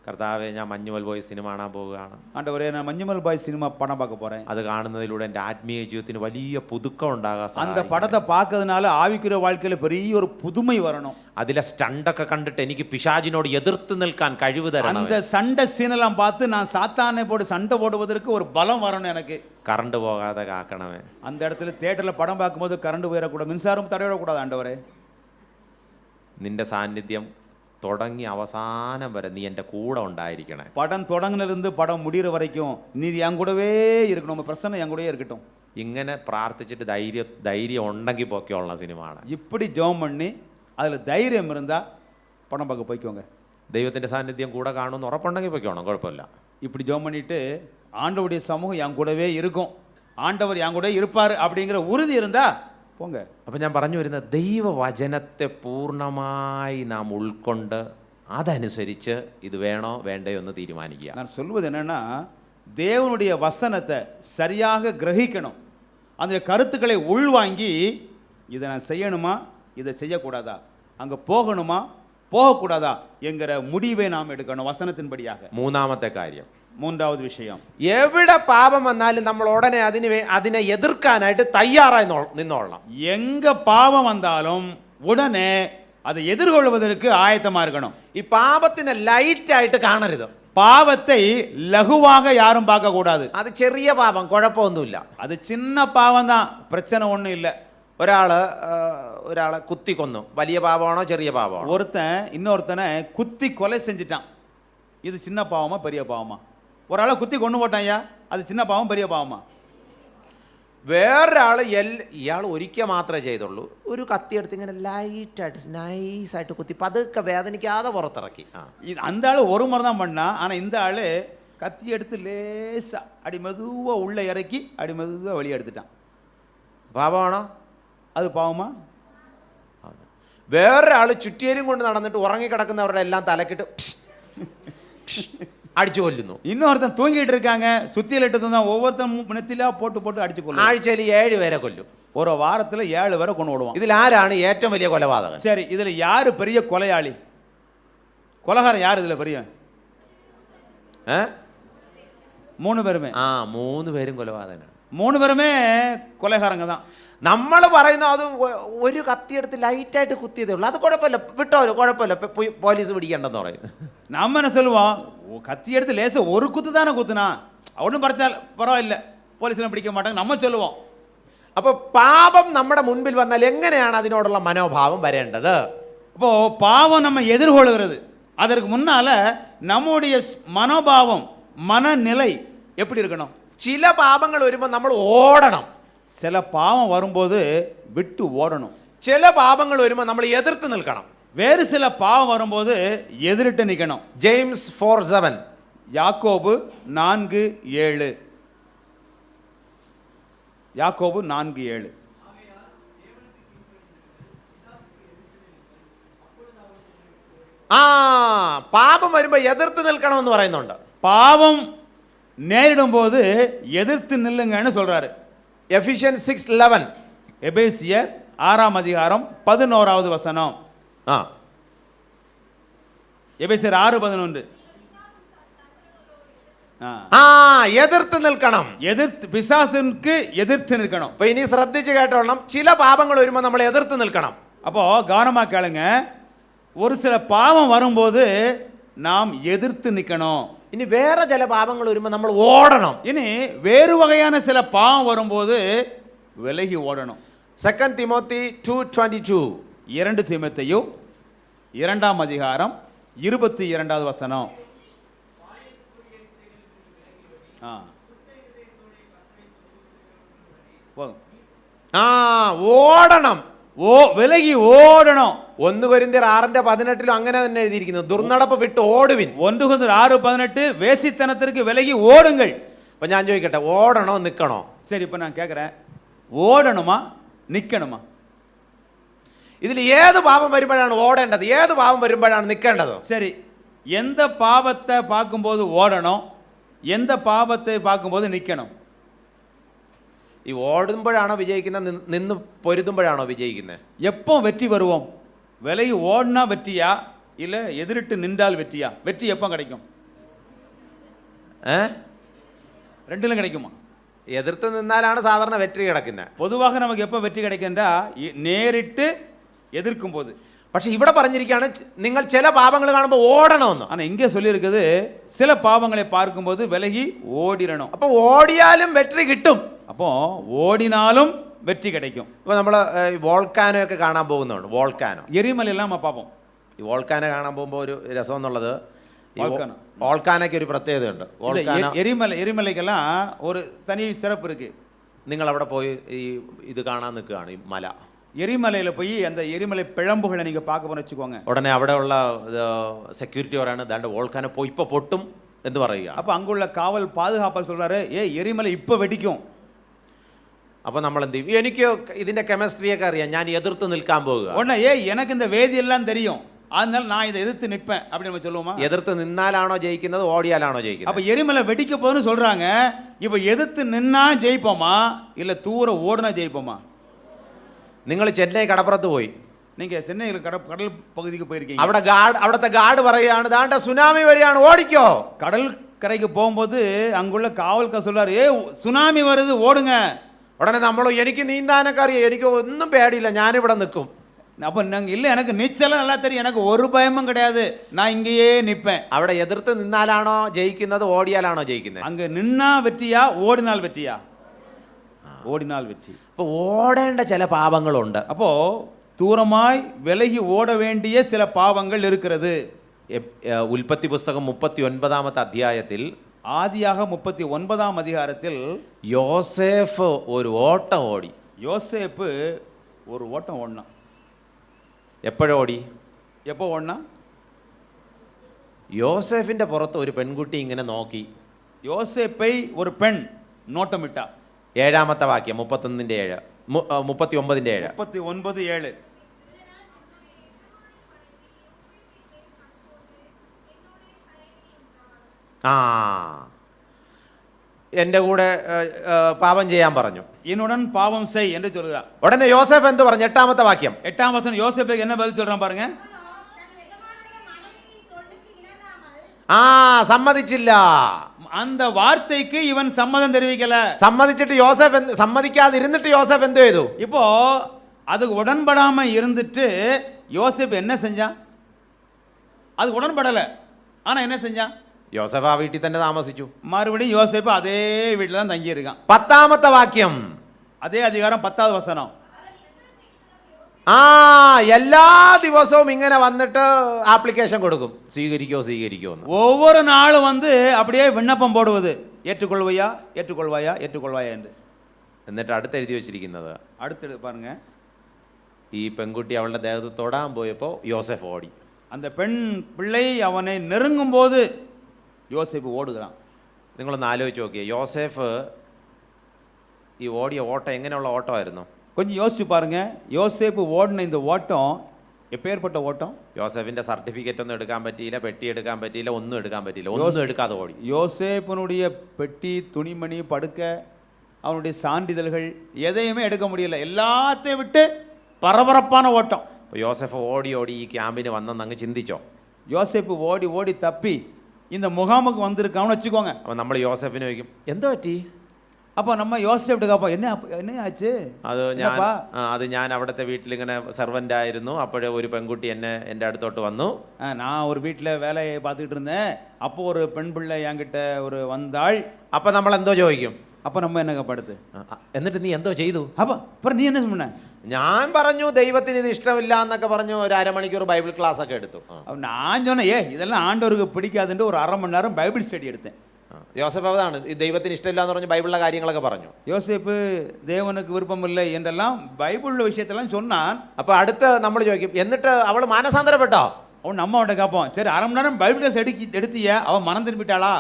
കർത്താവേ, ഞാൻ മഞ്ഞുമൽ ബോയ്സ് സിനിമ കാണാൻ പോവുകയാണ്. ஆண்டவரே, நான் மஞ்சுமல் பாய் சினிமா படம் பார்க்க போறேன். അത് കാണുന്നതിലൂടെ എൻ്റെ ആത്മീയ ജീവിതത്തിന് വലിയ പുതുക്കം ഉണ്ടാകാൻ அந்த படத்தை பார்க்கறதுனால ஆவிக்குரிய வாழ்க்கையில பெரிய ஒரு புதுமை வரணும். അതിലെ സ്റ്റണ്ടൊക്കെ കണ്ടിട്ട് എനിക്ക് പിശാചിനോട് എതിർത്ത് നിൽക്കാൻ കഴിവ് തരണം. அந்த சண்டை சீனெல்லாம் பார்த்து நான் சாத்தானை போட்டு சண்டை போடுவதற்கு ஒரு பலம் வரணும் எனக்கு. കറണ്ട് പോകാതെ കാക്കണമേ. அந்த இடத்துல தியேட்டர்ல படம் பார்க்கும்போது கரண்ட் போயிடக்கூடாது, மின்சாரம் தடையிடக்கூடாது. ஆண்டவரே, നിന്റെ സാന്നിധ്യം തുടങ്ങി അവസാനം വരെ നീ എൻ്റെ കൂടെ ഉണ്ടായിരിക്കണേ. படம் தொடங்கினிருந்து படம் முடிகிற வரைக்கும் நீ என் கூடவே இருக்கணும், உங்க பிரசன்னம் என் கூடவே இருக்கட்டும். ഇങ്ങനെ പ്രാർത്ഥിച്ചിട്ട് ധൈര്യം ഉണ്ടെങ്കിൽ പോക്കിയുള്ള സിനിമയാണ്. இப்படி ஜெபம் பண்ணி அதுல தைரியம் இருந்தா படம் பார்க்க போய்க்கோங்க. ദൈവത്തിൻ്റെ സാന്നിധ്യം കൂടെ കാണുമെന്ന് ഉറപ്പുണ്ടെങ്കിൽ പോയിക്കോണം, കുഴപ്പമില്ല. இப்படி ஜெபம் பண்ணிட்டு ஆண்டவருடைய சமூகம் என் கூடவே இருக்கும், ஆண்டவர் என் கூட இருப்பார் அப்படிங்கிற உறுதி இருந்தா போங்க. അപ്പം ഞാൻ പറഞ്ഞു വരുന്നത് ദൈവവചനത്തെ പൂർണ്ണമായി നാം ഉൾക്കൊണ്ട് അതനുസരിച്ച് ഇത് വേണോ വേണ്ടയോ എന്ന് തീരുമാനിക്കുക. நான் சொல்வது என்னன்னா, தேவனுடைய வசனத்தை சரியாக கிரகிக்கணும், அந்த கருத்துக்களை உள்வாங்கி இதை நான் செய்யணுமா இதை செய்யக்கூடாதா, அங்கே போகணுமா போகக்கூடாதா என்கிற முடிவை நாம் எடுக்கணும் வசனத்தின்படியாக. മൂന്നാമത്തെ കാര്യം, மூன்றாவது விஷயம், എവിടെ പാപം വന്നാലും നമ്മൾ ഉടനെ അതിനെ എതിർക്കാനായിട്ട് തയ്യാറായി നിന്നോളണം. எங்க பாவம் வந்தாலும் உடனே அதை எதிர்கொள்வதற்கு ஆயத்தமா இருக்கணும். ഈ പാപത്തിനെ ലൈറ്റായിട്ട് കാണരുത്. பாவத்தை லகுவாக யாரும் பார்க்க கூடாது. അത് ചെറിയ പാപം, കുഴപ്പമൊന്നുമില്ല. அது சின்ன பாவம் தான், பிரச்சனை ஒன்றும் இல்லை. ഒരാളെ കുത്തി കൊന്നു, വലിയ പാപമാണോ ചെറിയ പാപമാണോ? ஒருத்தன் இன்னொருத்தனை குத்தி கொலை செஞ்சிட்டான், இது சின்ன பாவமா பெரிய பாவமா? ஒரு ஆளை குத்தி கொண்டு போட்டான், ஐயா, அது சின்ன பாவம் பெரிய பாவமா? വേറൊരാൾ ഇയാൾ ഒരിക്കൽ മാത്രമേ ചെയ്തുള്ളൂ, ഒരു കത്തിയെടുത്ത് ഇങ്ങനെ ലൈറ്റായിട്ട് നൈസായിട്ട് കുത്തി പതുക്കെ വേദനിക്കാതെ പുറത്തിറക്കി. அந்த ஆள் ஒரு முறை தான் பண்ணான், ஆனால் இந்த ஆள் கத்தி எடுத்து லேசா அடி மெதுவாக உள்ளே இறக்கி அடி மெதுவாக வெளியே எடுத்துட்டான். പാപമാണോ? அது பாவமா? വേറൊരാൾ ചുറ്റിയേലും കൊണ്ട് നടന്നിട്ട് ഉറങ്ങിക്കിടക്കുന്നവരുടെ എല്ലാം തലക്കിട്ട് അടിച്ചു കൊല്ലുന്നു. இன்னொருத்தன் தூங்கிட்டு இருக்காங்க, சுத்தியில் இட்டு தான் ஒவ்வொருத்தன் நெத்திலா போட்டு போட்டு அடிச்சு கொள்ளும். ആഴ്ചയിൽ 7 പേരെ കൊല്ലും. ஒரு வாரத்தில் 7 பேரை கொண்டு விடுவான். ഇതിൽ ആരാണ് ഏറ്റവും വലിയ കൊലപാതകൻ? சரி, இதில் யார் பெரிய கொலையாளி, கொலகாரன் யார் இதில் பெரிய? 3 பேருமே. 3 പേരും കൊലപാതകനാണ്. 3 பேருமே கொலைகாரங்க தான். നമ്മൾ പറയുന്ന അത് ഒരു കത്തിയെടുത്ത് ലൈറ്റായിട്ട് കുത്തിയതേ ഉള്ളൂ, അത് കുഴപ്പമില്ല, വിട്ടോ, കുഴപ്പമില്ല, പോലീസ് പിടിക്കണ്ടെന്ന് പറയും. நம்ம என்ன சொல்லுவோம், கத்தி எடுத்து லேச ஒரு குத்து தானே குத்துனா, ஒன்றும் பரவாயில்ல பரவாயில்ல, போலீஸ்லாம் பிடிக்க மாட்டாங்க நம்ம சொல்லுவோம். അപ്പോൾ പാപം നമ്മുടെ മുൻപിൽ വന്നാൽ എങ്ങനെയാണ് അതിനോടുള്ള മനോഭാവം വരേണ്ടത്? அப்போ பாவம் நம்ம எதிர்கொள்கிறது, அதற்கு முன்னால நம்முடைய மனோபாவம் மனநிலை எப்படி இருக்கணும்? ചില പാപങ്ങൾ വരുമ്പോൾ നമ്മൾ ഓടണം, சில பாவம் வரும்போது விட்டு ஓடணும். ചില പാപങ്ങൾ വരുമ്പോൾ നമ്മൾ എതിർത്ത് നിൽക്കണം. வேறு சில பாவம் வரும்போது எதிரிட்டு நிற்கணும். ജെയിംസ് 4:7, யாக்கோபு 4:7, யாக்கோபு 4:7. ആ പാപം വരുമ്പോൾ എതിർത്ത് നിൽക്കണമെന്ന് പറയുന്നുണ്ട്. பாவம் நேரிடும் போது எதிர்த்து நில்லுங்கன்னு சொல்றாரு. എഫിഷ്യൻസ് 6:11, எபேசியர் 6:11 வசனம். எபேசியர் 6:11. എതിർത്ത് നിൽക്കണം, எதிர்த்து பிசாசுக்கு எதிர்த்து நிற்கணும். അപ്പൊ ഇനി ശ്രദ്ധിച്ച് കേട്ടോളണം, ചില പാപങ്ങൾ വരുമ്പോൾ നമ്മൾ എതിർത്ത് നിൽക്കണം. அப்போ கவனமா கேளுங்க, ஒரு சில பாவம் வரும்போது நாம் எதிர்த்து நிற்கணும். ഇനി വേറെ ചില പാപങ്ങൾ വരുമ്പോൾ നമ്മൾ ഓടണം. இனி வேறு வகையான சில பாவம் வரும்போது விலகி ஓடணும். 2 തിമോത്തി 2:22, 2 தீமோத்தேயு 2:22 வசனம். ഓടണം, விலகி ஓடணும். 1 കൊരിന്ത്യർ 6:18 അങ്ങനെ തന്നെ എഴുതിയിരിക്കുന്നു, ദുർനടപ്പ് വിട്ട് ഓടുവിൻ. 1 கொரிந்தியர் 6:18 வேசித்தனத்திற்கு விலகி ஓடுங்கள். അപ്പൊ ഞാൻ ചോദിക്കട്ടെ, ഓടണോ നിൽക്കണോ? சரி, இப்போ நான் கேட்குறேன், ஓடணுமா நிற்கணுமா? ഇതിൽ ഏത് പാപം വരുമ്പോഴാണ് ഓടേണ്ടത്, ഏത് പാപം വരുമ്പോഴാണ് നിൽക്കേണ്ടത്? சரி, எந்த பாவத்தை பார்க்கும்போது ஓடணும், எந்த பாவத்தை பார்க்கும்போது நிற்கணும்? ഈ ഓടുമ്പോഴാണോ വിജയിക്കുന്നത്, നിന്ന് പൊരുതുമ്പോഴാണോ വിജയിക്കുന്നത്? எப்போ வெற்றி வருவோம்? விலகி ஓடினா வெற்றியா, இல்லை எதிரிட்டு நின்றால் வெற்றியா? வெற்றி எப்போ கிடைக்கும்? ரெண்டிலும் கிடைக்குமா? എതിർത്ത് നിന്നാലാണ് സാധാരണ വെற்றி കിടക്കുന്നത്. பொதுவாக நமக்கு எப்போ வெற்றி கிடைக்கின்றா, நேரிட்டு எதிர்க்கும் போது. പക്ഷെ ഇവിടെ പറഞ്ഞിരിക്കുകയാണ് നിങ്ങൾ ചില പാപങ്ങൾ കാണുമ്പോൾ ഓടണമെന്ന്. ஆனால் இங்கே சொல்லியிருக்குது சில பாவங்களை பார்க்கும்போது விலகி ஓடிடணும். അപ്പോൾ ഓടിയാലും വെற்றி കിട്ടും. அப்போ ஓடினாலும் வெற்றி கிடைக்கும். ഇപ്പോൾ നമ്മൾ വോൾക്കാനോ ഒക്കെ കാണാൻ പോകുന്നുണ്ട്. വോൾക്കാനോ, எரிமலையெல்லாம் நம்ம பார்ப்போம். ഈ വോൾക്കാനോ കാണാൻ പോകുമ്പോൾ ഒരു രസം എന്നുള്ളത്, വോൾക്കാനോയ്ക്ക് ഒരു പ്രത്യേകതയുണ്ട്. எரிமலைக்கெல்லாம் ஒரு தனி சிறப்பு இருக்கு. നിങ്ങൾ അവിടെ പോയി ഇത് കാണാൻ നിൽക്കുകയാണ്, ഈ മല. எரிமலையில் போய் அந்த எரிமலை பிழம்புகளை நீங்கள் பார்க்க போன வச்சுக்கோங்க. ഉടനെ അവിടെയുള്ള സെക്യൂരിറ്റി പറയാണ്, ദാണ്ട് വോൾക്കാനോ പോയി ഇപ്പോൾ പൊട്ടും എന്ന് പറയുക. அப்போ அங்குள்ள காவல் பாதுகாப்பாளர் சொல்றாரு, எரிமலை இப்போ வெடிக்கும். അപ്പോൾ നമ്മൾ എന്ത് ചെയ്യും? എനിക്ക് ഇതിന്റെ കെമിസ്ട്രിയൊക്കെ അറിയാം, ഞാൻ എതിർത്ത് നിൽക്കാൻ പോകുക. உடனே எனக்கு இந்த வேதியெல்லாம் தெரியும், அதனால நான் இதை எதிர்த்து நிற்பேன் அப்படின்னு நம்ம சொல்லுவோமா? എതിർത്ത് നിന്നാലാണോ ജയിക്കുന്നത്, ഓടിയാലാണോ ജയിക്കുന്നത്? அப்போ எரிமலை வெடிக்க போகுதுன்னு சொல்றாங்க. இப்போ எதிர்த்து நின்னா ஜெயிப்போமா, இல்லை தூர ஓடுனா ஜெயிப்போமா? നിങ്ങൾ ചെന്നൈ കടപ്പുറത്ത് പോയി, நீங்கள் சென்னையில் கடல் பகுதிக்கு போயிருக்கீங்க. അവിടുത്തെ ഗാർഡ് പറയുകയാണ്, ദാണ്ട സുനാമി വരികയാണ്, ഓടിക്കോ. கடல் கரைக்கு போகும்போது அங்குள்ள காவல்கார் சொல்றாரு, சுனாமி வருது ஓடுங்க. ഉടനെ നമ്മൾ, എനിക്ക് നീന്താനൊക്കെ അറിയാം, എനിക്ക് ഒന്നും പേടിയില്ല, ഞാനിവിടെ നിൽക്കും. அப்போ நாங்கள் இல்லை, எனக்கு நீச்சலாம் நல்லா தெரியும், எனக்கு ஒரு பயமும் கிடையாது, நான் இங்கேயே நிற்பேன். അവിടെ എതിർത്ത് നിന്നാലാണോ ജയിക്കുന്നത്, ഓടിയാലാണോ ജയിക്കുന്നത്? அங்கே நின்னா வெற்றியா, ஓடினால் வெற்றியா? ஓடினால் வெற்றி. അപ്പോൾ ഓടേണ്ട ചില പാപങ്ങളുണ്ട്. அப்போ தூரமாய் விலகி ஓட வேண்டிய சில பாவங்கள் இருக்கிறது. ഉൽപ്പത്തി പുസ്തകം 39-ാമത്തെ അധ്യായത്തിൽ, ஆதியாக 39ஆம் அதிகாரத்தில் യോസേഫ് ഒരു ഓട്ടം ഓടി. யோசேப்பு ஒரு ஓட்டம் ஓடினான். എപ്പോഴോടി? எப்போ ஓடினா? യോസേഫിന്റെ പുറത്ത് ഒരു പെൺകുട്ടി ഇങ്ങനെ നോക്കി. யோசேப்பை ஒரு பெண் நோட்டமிட்டா. 7-ാമത്തെ വാക്യം, 39:7. 39:7. 39:7. എൻ്റെ കൂടെ പാപം ചെയ്യാൻ പറഞ്ഞു. என்னுடன் பாவம் செய் என்று சொல்கிறார். ഉടനെ യോസേഫ് എന്ത് പറഞ്ഞു? 8-ാമത്തെ വാക്യം, 8ஆம் வசனம் யோசேப்புக்கு என்ன பதில் சொல்றான் பாருங்க. സമ്മതിച്ചില്ല. அந்த வார்த்தைக்கு இவன் சம்மதம் தெரிவிக்கல. സമ്മതിച്ചിട്ട് സമ്മതിക്കാതിരുന്നിട്ട് യോസേഫ് എന്ത് ചെയ്തു? இப்போ அதுக்கு உடன்படாம இருந்துட்டு யோசேப்பு என்ன செஞ்சான்? அது உடன்படலை, ஆனா என்ன செஞ்சான்? യോസേഫ് ആ വീട്ടിൽ തന്നെ താമസിച്ചു. மறுபடியும் யோசேப்பு அதே வீட்டில் தான் தங்கி இருக்கான். 10ാമത്തെ വാക്യം, அதே அதிகாரம் 10வது வசனம். എല്ലാ ദിവസവും ഇങ്ങനെ വന്നിട്ട് ആപ്ലിക്കേഷൻ കൊടുക്കും, സ്വീകരിക്കോ സ്വീകരിക്കോ എന്ന്. ஒவ்வொரு நாளும் வந்து அப்படியே விண்ணப்பம் போடுவது, ஏற்றுக்கொள்வையா ஏற்றுக்கொள்வாயா ஏற்றுக்கொள்வாயா என்று. എന്നിട്ട് അടുത്ത് എഴുതി വെച്ചിരിക്കുന്നത്, அடுத்து பாருங்க, ഈ പെൺകുട്ടി അവളുടെ ദേഹത്ത് തൊടാൻ പോയപ്പോൾ യോസേഫ് ഓടി. அந்த பெண் பிள்ளை அவனை நெருங்கும் போது யோசேப்பு ஓடுகிறான். നിങ്ങളൊന്ന് ആലോചിച്ച് നോക്കിയേ, യോസേഫ് ഈ ഓടിയ ഓട്ടം എങ്ങനെയുള്ള ഓട്ടമായിരുന്നു? கொஞ்சம் யோசிச்சு பாருங்க, யோசேப்பு ஓடின இந்த ஓட்டம் எப்பேற்பட்ட ஓட்டம்? யோசேഫിന്റെ സർട്ടിഫിക്കറ്റ് ഒന്നും എടുക്കാൻ പറ്റിയില്ല, പെട്ടി എടുക്കാൻ പറ്റിയില്ല, ഒന്നും എടുക്കാൻ പറ്റിയില്ല, ഒന്നും എടുക്കാതെ ഓടി. யோசேப்பினுடைய பெட்டி, துணிமணி, படுக்கை, அவனுடைய சான்றிதழ்கள் எதையுமே எடுக்க முடியல, எல்லாத்தையும் விட்டு பரபரப்பான ஓட்டம். അപ്പോൾ യോസേഫ് ഓടി ഓടി ഈ ക്യാമ്പിന് വന്നെന്ന് അങ്ങ് ചിന്തിച്ചോ? யோசேப்பு ஓடி ஓடி தப்பி இந்த முகாமுக்கு வந்திருக்கான்னு வச்சுக்கோங்க. അപ്പോൾ നമ്മൾ യോസേഫിനെ ചോദിക്കും, എന്തോ പറ്റി? அப்போ நம்ம யோசேப்பு கேட்போம், என்ன ஆச்சு? അത് ഞാൻ അവിടുത്തെ വീട്ടിലിങ്ങനെ സെർവൻ്റ് ആയിരുന്നു, അപ്പോഴേ ഒരു പെൺകുട്ടി എൻ്റെ അടുത്തോട്ട് വന്നു. நான் ஒரு வீட்டில் வேலையை பார்த்துக்கிட்டு இருந்தேன், அப்போ ஒரு பெண் பிள்ளை என்கிட்ட ஒரு வந்தாள். അപ്പം നമ്മൾ എന്തോ ചോദിക്കും? அப்போ நம்ம என்ன கேட்படுத்து, എന്നിട്ട് നീ എന്തോ ചെയ്തു? அப்புறம் நீ என்ன சொன்ன? ഞാൻ പറഞ്ഞു ദൈവത്തിന് ഇത് ഇഷ്ടമില്ല എന്നൊക്കെ പറഞ്ഞു, ഒരു അരമണിക്കൂർ ബൈബിൾ ക്ലാസ് ഒക്കെ എടുത്തു. நான் சொன்னேன், இதெல்லாம் ஆண்டவருக்கு பிடிக்காதுன்னு ஒரு 1/2 மணி நேரம் பைபிள் ஸ்டடி எடுத்தேன். യോസേഫ് അതാണ്, ഈ ദൈവത്തിന് ഇഷ്ടമില്ല എന്ന് പറഞ്ഞ് ബൈബിളിലെ കാര്യങ്ങളൊക്കെ പറഞ്ഞു. யோசேப்பு தேவனுக்கு விருப்பமில்லை என்றெல்லாம் பைபிள் விஷயத்தெல்லாம் சொன்னான். അപ്പോൾ അടുത്ത് നമ്മൾ ചോദിക്കും, എന്നിട്ട് അവൾ മാനസാന്തരപ്പെട്ടോ? அவன் நம்மகிட்ட கேட்போம், சரி 1/2 மணி நேரம் பைபிள் கிளாஸ் எடுத்திய, அவன் மனம் திரும்பிட்டாளா?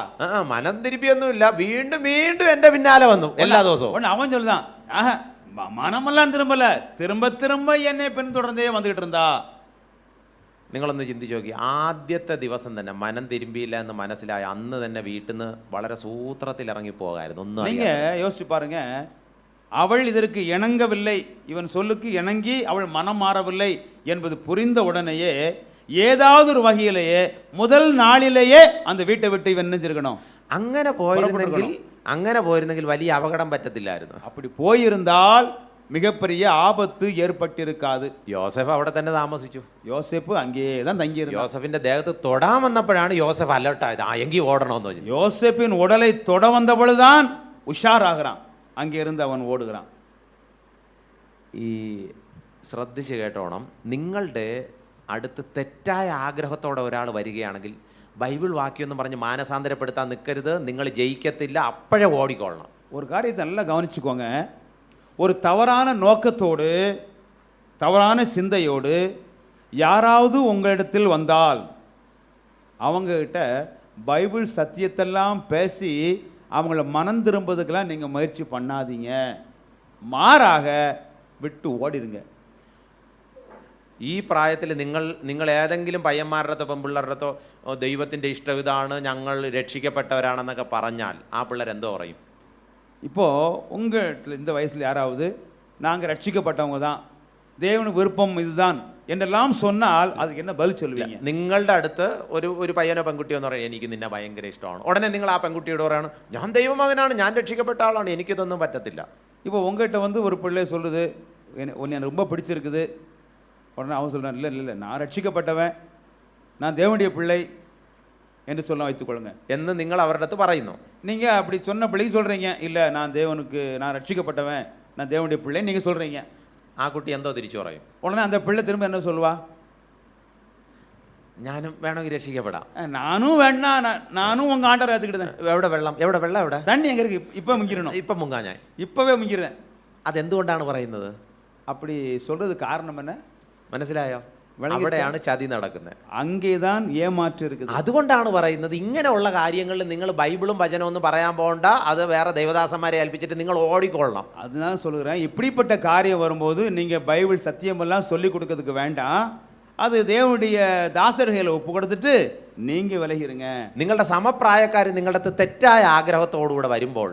മനം തിരുപ്പിയൊന്നുമില്ല, വീണ്ടും വീണ്ടും എൻ്റെ പിന്നാലെ വന്നു എല്ലാ ദിവസവും. அவன் சொல்லுதான், மனமெல்லாம் திரும்பல, திரும்ப திரும்ப என்னை பின்தொடர்ந்தே வந்துகிட்டு இருந்தா. നിങ്ങളൊന്ന് ചിന്തിച്ച് നോക്കി, ആദ്യത്തെ ദിവസം തന്നെ മനം തിരുമ്പിയില്ല എന്ന് മനസ്സിലായ അന്ന് തന്നെ വീട്ടിൽ നിന്ന് വളരെ സൂത്രത്തിൽ ഇറങ്ങി പോകായിരുന്നു. ഒന്നും நீங்க யோசிச்சு பாருங்க, அவள் இதற்கு இணங்கவில்லை, இவன் சொல்லுக்கு இணங்கி அவள் மனம் மாறவில்லை என்பது புரிந்த உடனேயே ஏதாவது ஒரு வகையிலேயே முதல் நாளிலேயே அந்த வீட்டை விட்டு இவன் நினைஞ்சிருக்கணும். അങ്ങനെ പോയിരുന്നെങ്കിൽ വലിയ അപകടം പറ്റത്തില്ലായിരുന്നു. அப்படி போயிருந்தால் மிகப்பெரிய ஆபத்து ஏற்பட்டிருக்காது. യോസേഫ് അവിടെ തന്നെ താമസിച്ചു. யோசேப்பு அங்கேயே தான் தங்கியிருந்தான். യോസേഫിന്റെ ദേഹത്ത് തൊടാൻ വന്നപ്പോഴാണ് യോസേഫ് അലർട്ടായത്, എങ്കിൽ ஓடணும்னு പറഞ്ഞു. யோசேப்பின் உடலை தொட வந்த பொழுதுதான் உஷாராகிறான், அங்கே இருந்து அவன் ஓடுகிறான். ഈ ശ്രദ്ധിച്ച് കേട്ടോണം, നിങ്ങളുടെ അടുത്ത് തെറ്റായ ആഗ്രഹത്തോടെ ഒരാൾ വരികയാണെങ്കിൽ ബൈബിൾ വാക്യം പറഞ്ഞ് മാനസാന്തരപ്പെടുത്താൻ നിൽക്കരുത്, നിങ്ങൾ ജയിക്കത്തില്ല, അപ്പോഴേ ഓടിക്കൊള്ളണം. ஒரு காரியத்தை நல்லா கவனிச்சுக்கோங்க, ஒரு தவறான நோக்கத்தோடு தவறான சிந்தையோடு யாராவது உங்களிடத்தில் வந்தால் அவங்ககிட்ட பைபிள் சத்தியத்தெல்லாம் பேசி அவங்கள மனம் திரும்புறதுக்கெல்லாம் நீங்கள் முயற்சி பண்ணாதீங்க, மாறாக விட்டு ஓடிடுங்க. ഈ പ്രായത്തിൽ നിങ്ങൾ ഏതെങ്കിലും പയ്യന്മാരുടെ അടുത്തോ പെൺപിള്ളേരുടെ അടുത്തോ ദൈവത്തിൻ്റെ ഇഷ്ടം ഇതാണ്, ഞങ്ങൾ രക്ഷിക്കപ്പെട്ടവരാണെന്നൊക്കെ പറഞ്ഞാൽ ആ പിള്ളേർ എന്തോ പറയും? இப்போது உங்கள் இந்த வயசில் யாராவது நாங்கள் ரட்சிக்கப்பட்டவங்க தான், தேவனுக்கு விருப்பம் இதுதான் என்றெல்லாம் சொன்னால் அதுக்கு என்ன பதில் சொல்லுவீங்க? നിങ്ങളുടെ അടുത്ത് ഒരു പയ്യനോ പെൺകുട്ടിയോ എന്ന് പറയാം, എനിക്ക് നിന്നെ ഭയങ്കര ഇഷ്ടമാണ്, ഉടനെ നിങ്ങൾ ആ പെൺകുട്ടിയോട് പറയാണ്, ഞാൻ ദൈവമകനാണ്, ഞാൻ രക്ഷിക്കപ്പെട്ട ആളാണ്, എനിക്കിതൊന്നും പറ്റത്തില്ല. இப்போ உங்கள்கிட்ட வந்து ஒரு பிள்ளை சொல்லுது, உன்னை எனக்கு ரொம்ப பிடிச்சிருக்குது, உடனே அவன் சொல்கிறான், இல்லை இல்லை இல்லை, நான் ரட்சிக்கப்பட்டவன், நான் தேவனுடைய பிள்ளை என்று சொல்ல வைத்துக்கொள்ளுங்க എന്ന് നിങ്ങൾ അവരുടെ അടുത്ത് പറയുന്നു. நீங்கள் அப்படி சொன்ன பிள்ளைக்கு சொல்கிறீங்க, இல்லை நான் ரட்சிக்கப்பட்டவன், நான் தேவனுடைய பிள்ளை நீங்கள் சொல்கிறீங்க. ആ കുട്ടി എന്തോ തിരിച്ചു പറയും? உடனே அந்த பிள்ளை திரும்ப என்ன சொல்லுவா? ഞാനും വേണമെങ്കിൽ രക്ഷിക്കപ്പെടാം, நானும் வேணா, நானும் உங்கள் ஆண்டரை ஏற்றுக்கிட்டேன். എവിടെ വെള്ളം എവിടെ தண்ணி எங்கே இருக்குது, இப்போ முங்கிடணும், ഇപ്പം മുങ്ങാ ഞാൻ இப்போவே முங்கிடுறேன். അതെന്തുകൊണ്ടാണ് പറയുന്നത്? அப்படி சொல்கிறது காரணம் என்ன? മനസ്സിലായോ? അവിടെയാണ് ചതി നടക്കുന്നത്, അங்கേதான் ஏமாற்று இருக்குது. അതുകൊണ്ടാണ് പറയുന്നത് ഇങ്ങനെയുള്ള കാര്യങ്ങളിൽ നിങ്ങൾ ബൈബിളും വചനവും ഒന്നും പറയാൻ പോകണ്ട, അത് വേറെ ദൈവദാസന്മാരെ ഏൽപ്പിച്ചിട്ട് നിങ്ങൾ ഓടിക്കൊള്ളണം. அதுதான் சொல்கிறேன், இப்படிப்பட்ட காரியம் வரும்போது நீங்கள் பைபிள் சத்தியமெல்லாம் சொல்லி கொடுக்கறதுக்கு வேண்டாம், அது தேவனுடைய தாசர்களை ஒப்பு கொடுத்துட்டு நீங்கள் விலகிருங்க. നിങ്ങളുടെ സമപ്രായക്കാർ നിങ്ങളുടെ അടുത്ത് തെറ്റായ ആഗ്രഹത്തോടുകൂടെ വരുമ്പോൾ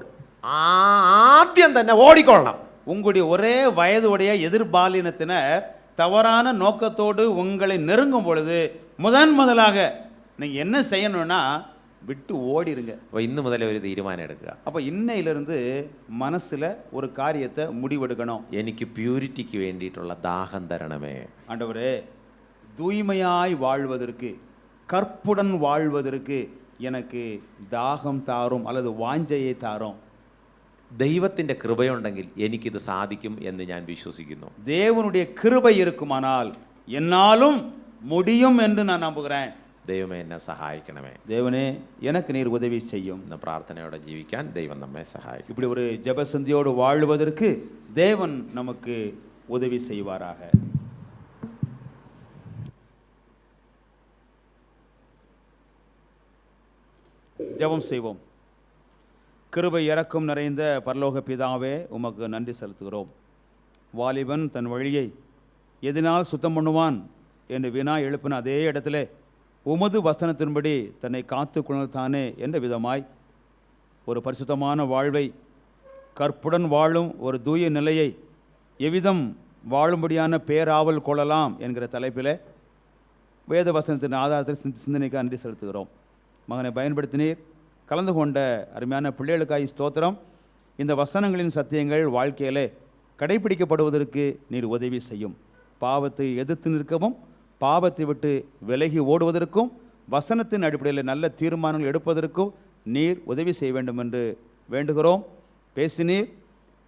ആദ്യം തന്നെ ഓടിക്കൊള്ളണം. உங்களுடைய ஒரே வயதுடைய எதிர்பாலினத்தினர் தவறான நோக்கத்தோடு உங்களை நெருங்கும் பொழுது முதலாக நீங்கள் என்ன செய்யணும்னா விட்டு ஓடிருங்க. അപ്പോൾ ഇന്ന് മുതൽ ഒരു തീരുമാനം എടുക്കുക. அப்போ இன்னையிலிருந்து மனசில் ஒரு காரியத்தை முடிவெடுக்கணும். എനിക്ക് പ്യൂരിറ്റിക്ക് വേണ്ടിയിട്ടുള്ള ദാഹം തരണമേ. ஆண்டவரே, தூய்மையாய் வாழ்வதற்கு, கற்புடன் வாழ்வதற்கு எனக்கு தாகம் தாரும் அல்லது வாஞ்சையை தாரும். ദൈവത്തിൻ്റെ കൃപയുണ്ടെങ്കിൽ എനിക്കിത് സാധിക്കും എന്ന് ഞാൻ വിശ്വസിക്കുന്നു. தேவனுடைய கிருபை இருக்குமானால் என்னாலும் முடியும் என்று நான் நம்புகிறேன். ദൈവമേ എന്നെ സഹായിക്കണമേ. தேவனே, எனக்கு நீர் உதவி செய்யும். എന്ന പ്രാർത്ഥനയോടെ ജീവിക്കാൻ ദൈവം നമ്മെ സഹായിക്കും. இப்படி ஒரு ஜெபசந்தியோடு வாழுவதற்கு தேவன் நமக்கு உதவி செய்வாராக. ஜெபம் செய்வோம். கிருபை இரக்கம் நிறைந்த பரலோக பிதாவே, உமக்கு நன்றி செலுத்துகிறோம். வாலிபன் தன் வழியை எதனால் சுத்தம் பண்ணுவான் என்று வினா எழுப்பின அதே இடத்துல உமது வசனத்தின்படி தன்னை காத்து கொள்ளத்தானே என்ற விதமாய் ஒரு பரிசுத்தமான வாழ்வை, கற்புடன் வாழும் ஒரு தூய நிலையை எவ்விதம் வாழும்படியான பேராவல் கொள்ளலாம் என்கிற தலைப்பில் வேத வசனத்தின் ஆதாரத்தில் சிந்தனைக்கு நன்றி செலுத்துகிறோம். மகனை பயன்படுத்தினீர். கலந்து கொண்ட அருமையான பிள்ளைகளுக்காய் ஸ்தோத்திரம். இந்த வசனங்களின் சத்தியங்கள் வாழ்க்கையிலே கடைபிடிக்கப்படுவதற்கு நீர் உதவி செய்யும். பாவத்தை எதிர்த்து நிற்கவும், பாவத்தை விட்டு விலகி ஓடுவதற்கும், வசனத்தின் அடிப்படையில் நல்ல தீர்மானங்கள் எடுப்பதற்கும் நீர் உதவி செய்ய வேண்டும் என்று வேண்டுகிறோம். பேசினீர்.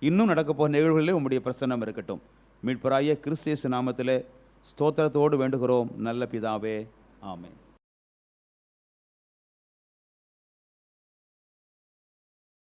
இன்னும் நடக்கப்போகிற நிகழ்வுகளில் உம்முடைய பிரசன்னம் இருக்கட்டும். மீட்பராகிய கிறிஸ்து இயேசு நாமத்திலே ஸ்தோத்திரத்தோடு வேண்டுகிறோம் நல்ல பிதாவே. ஆமென்.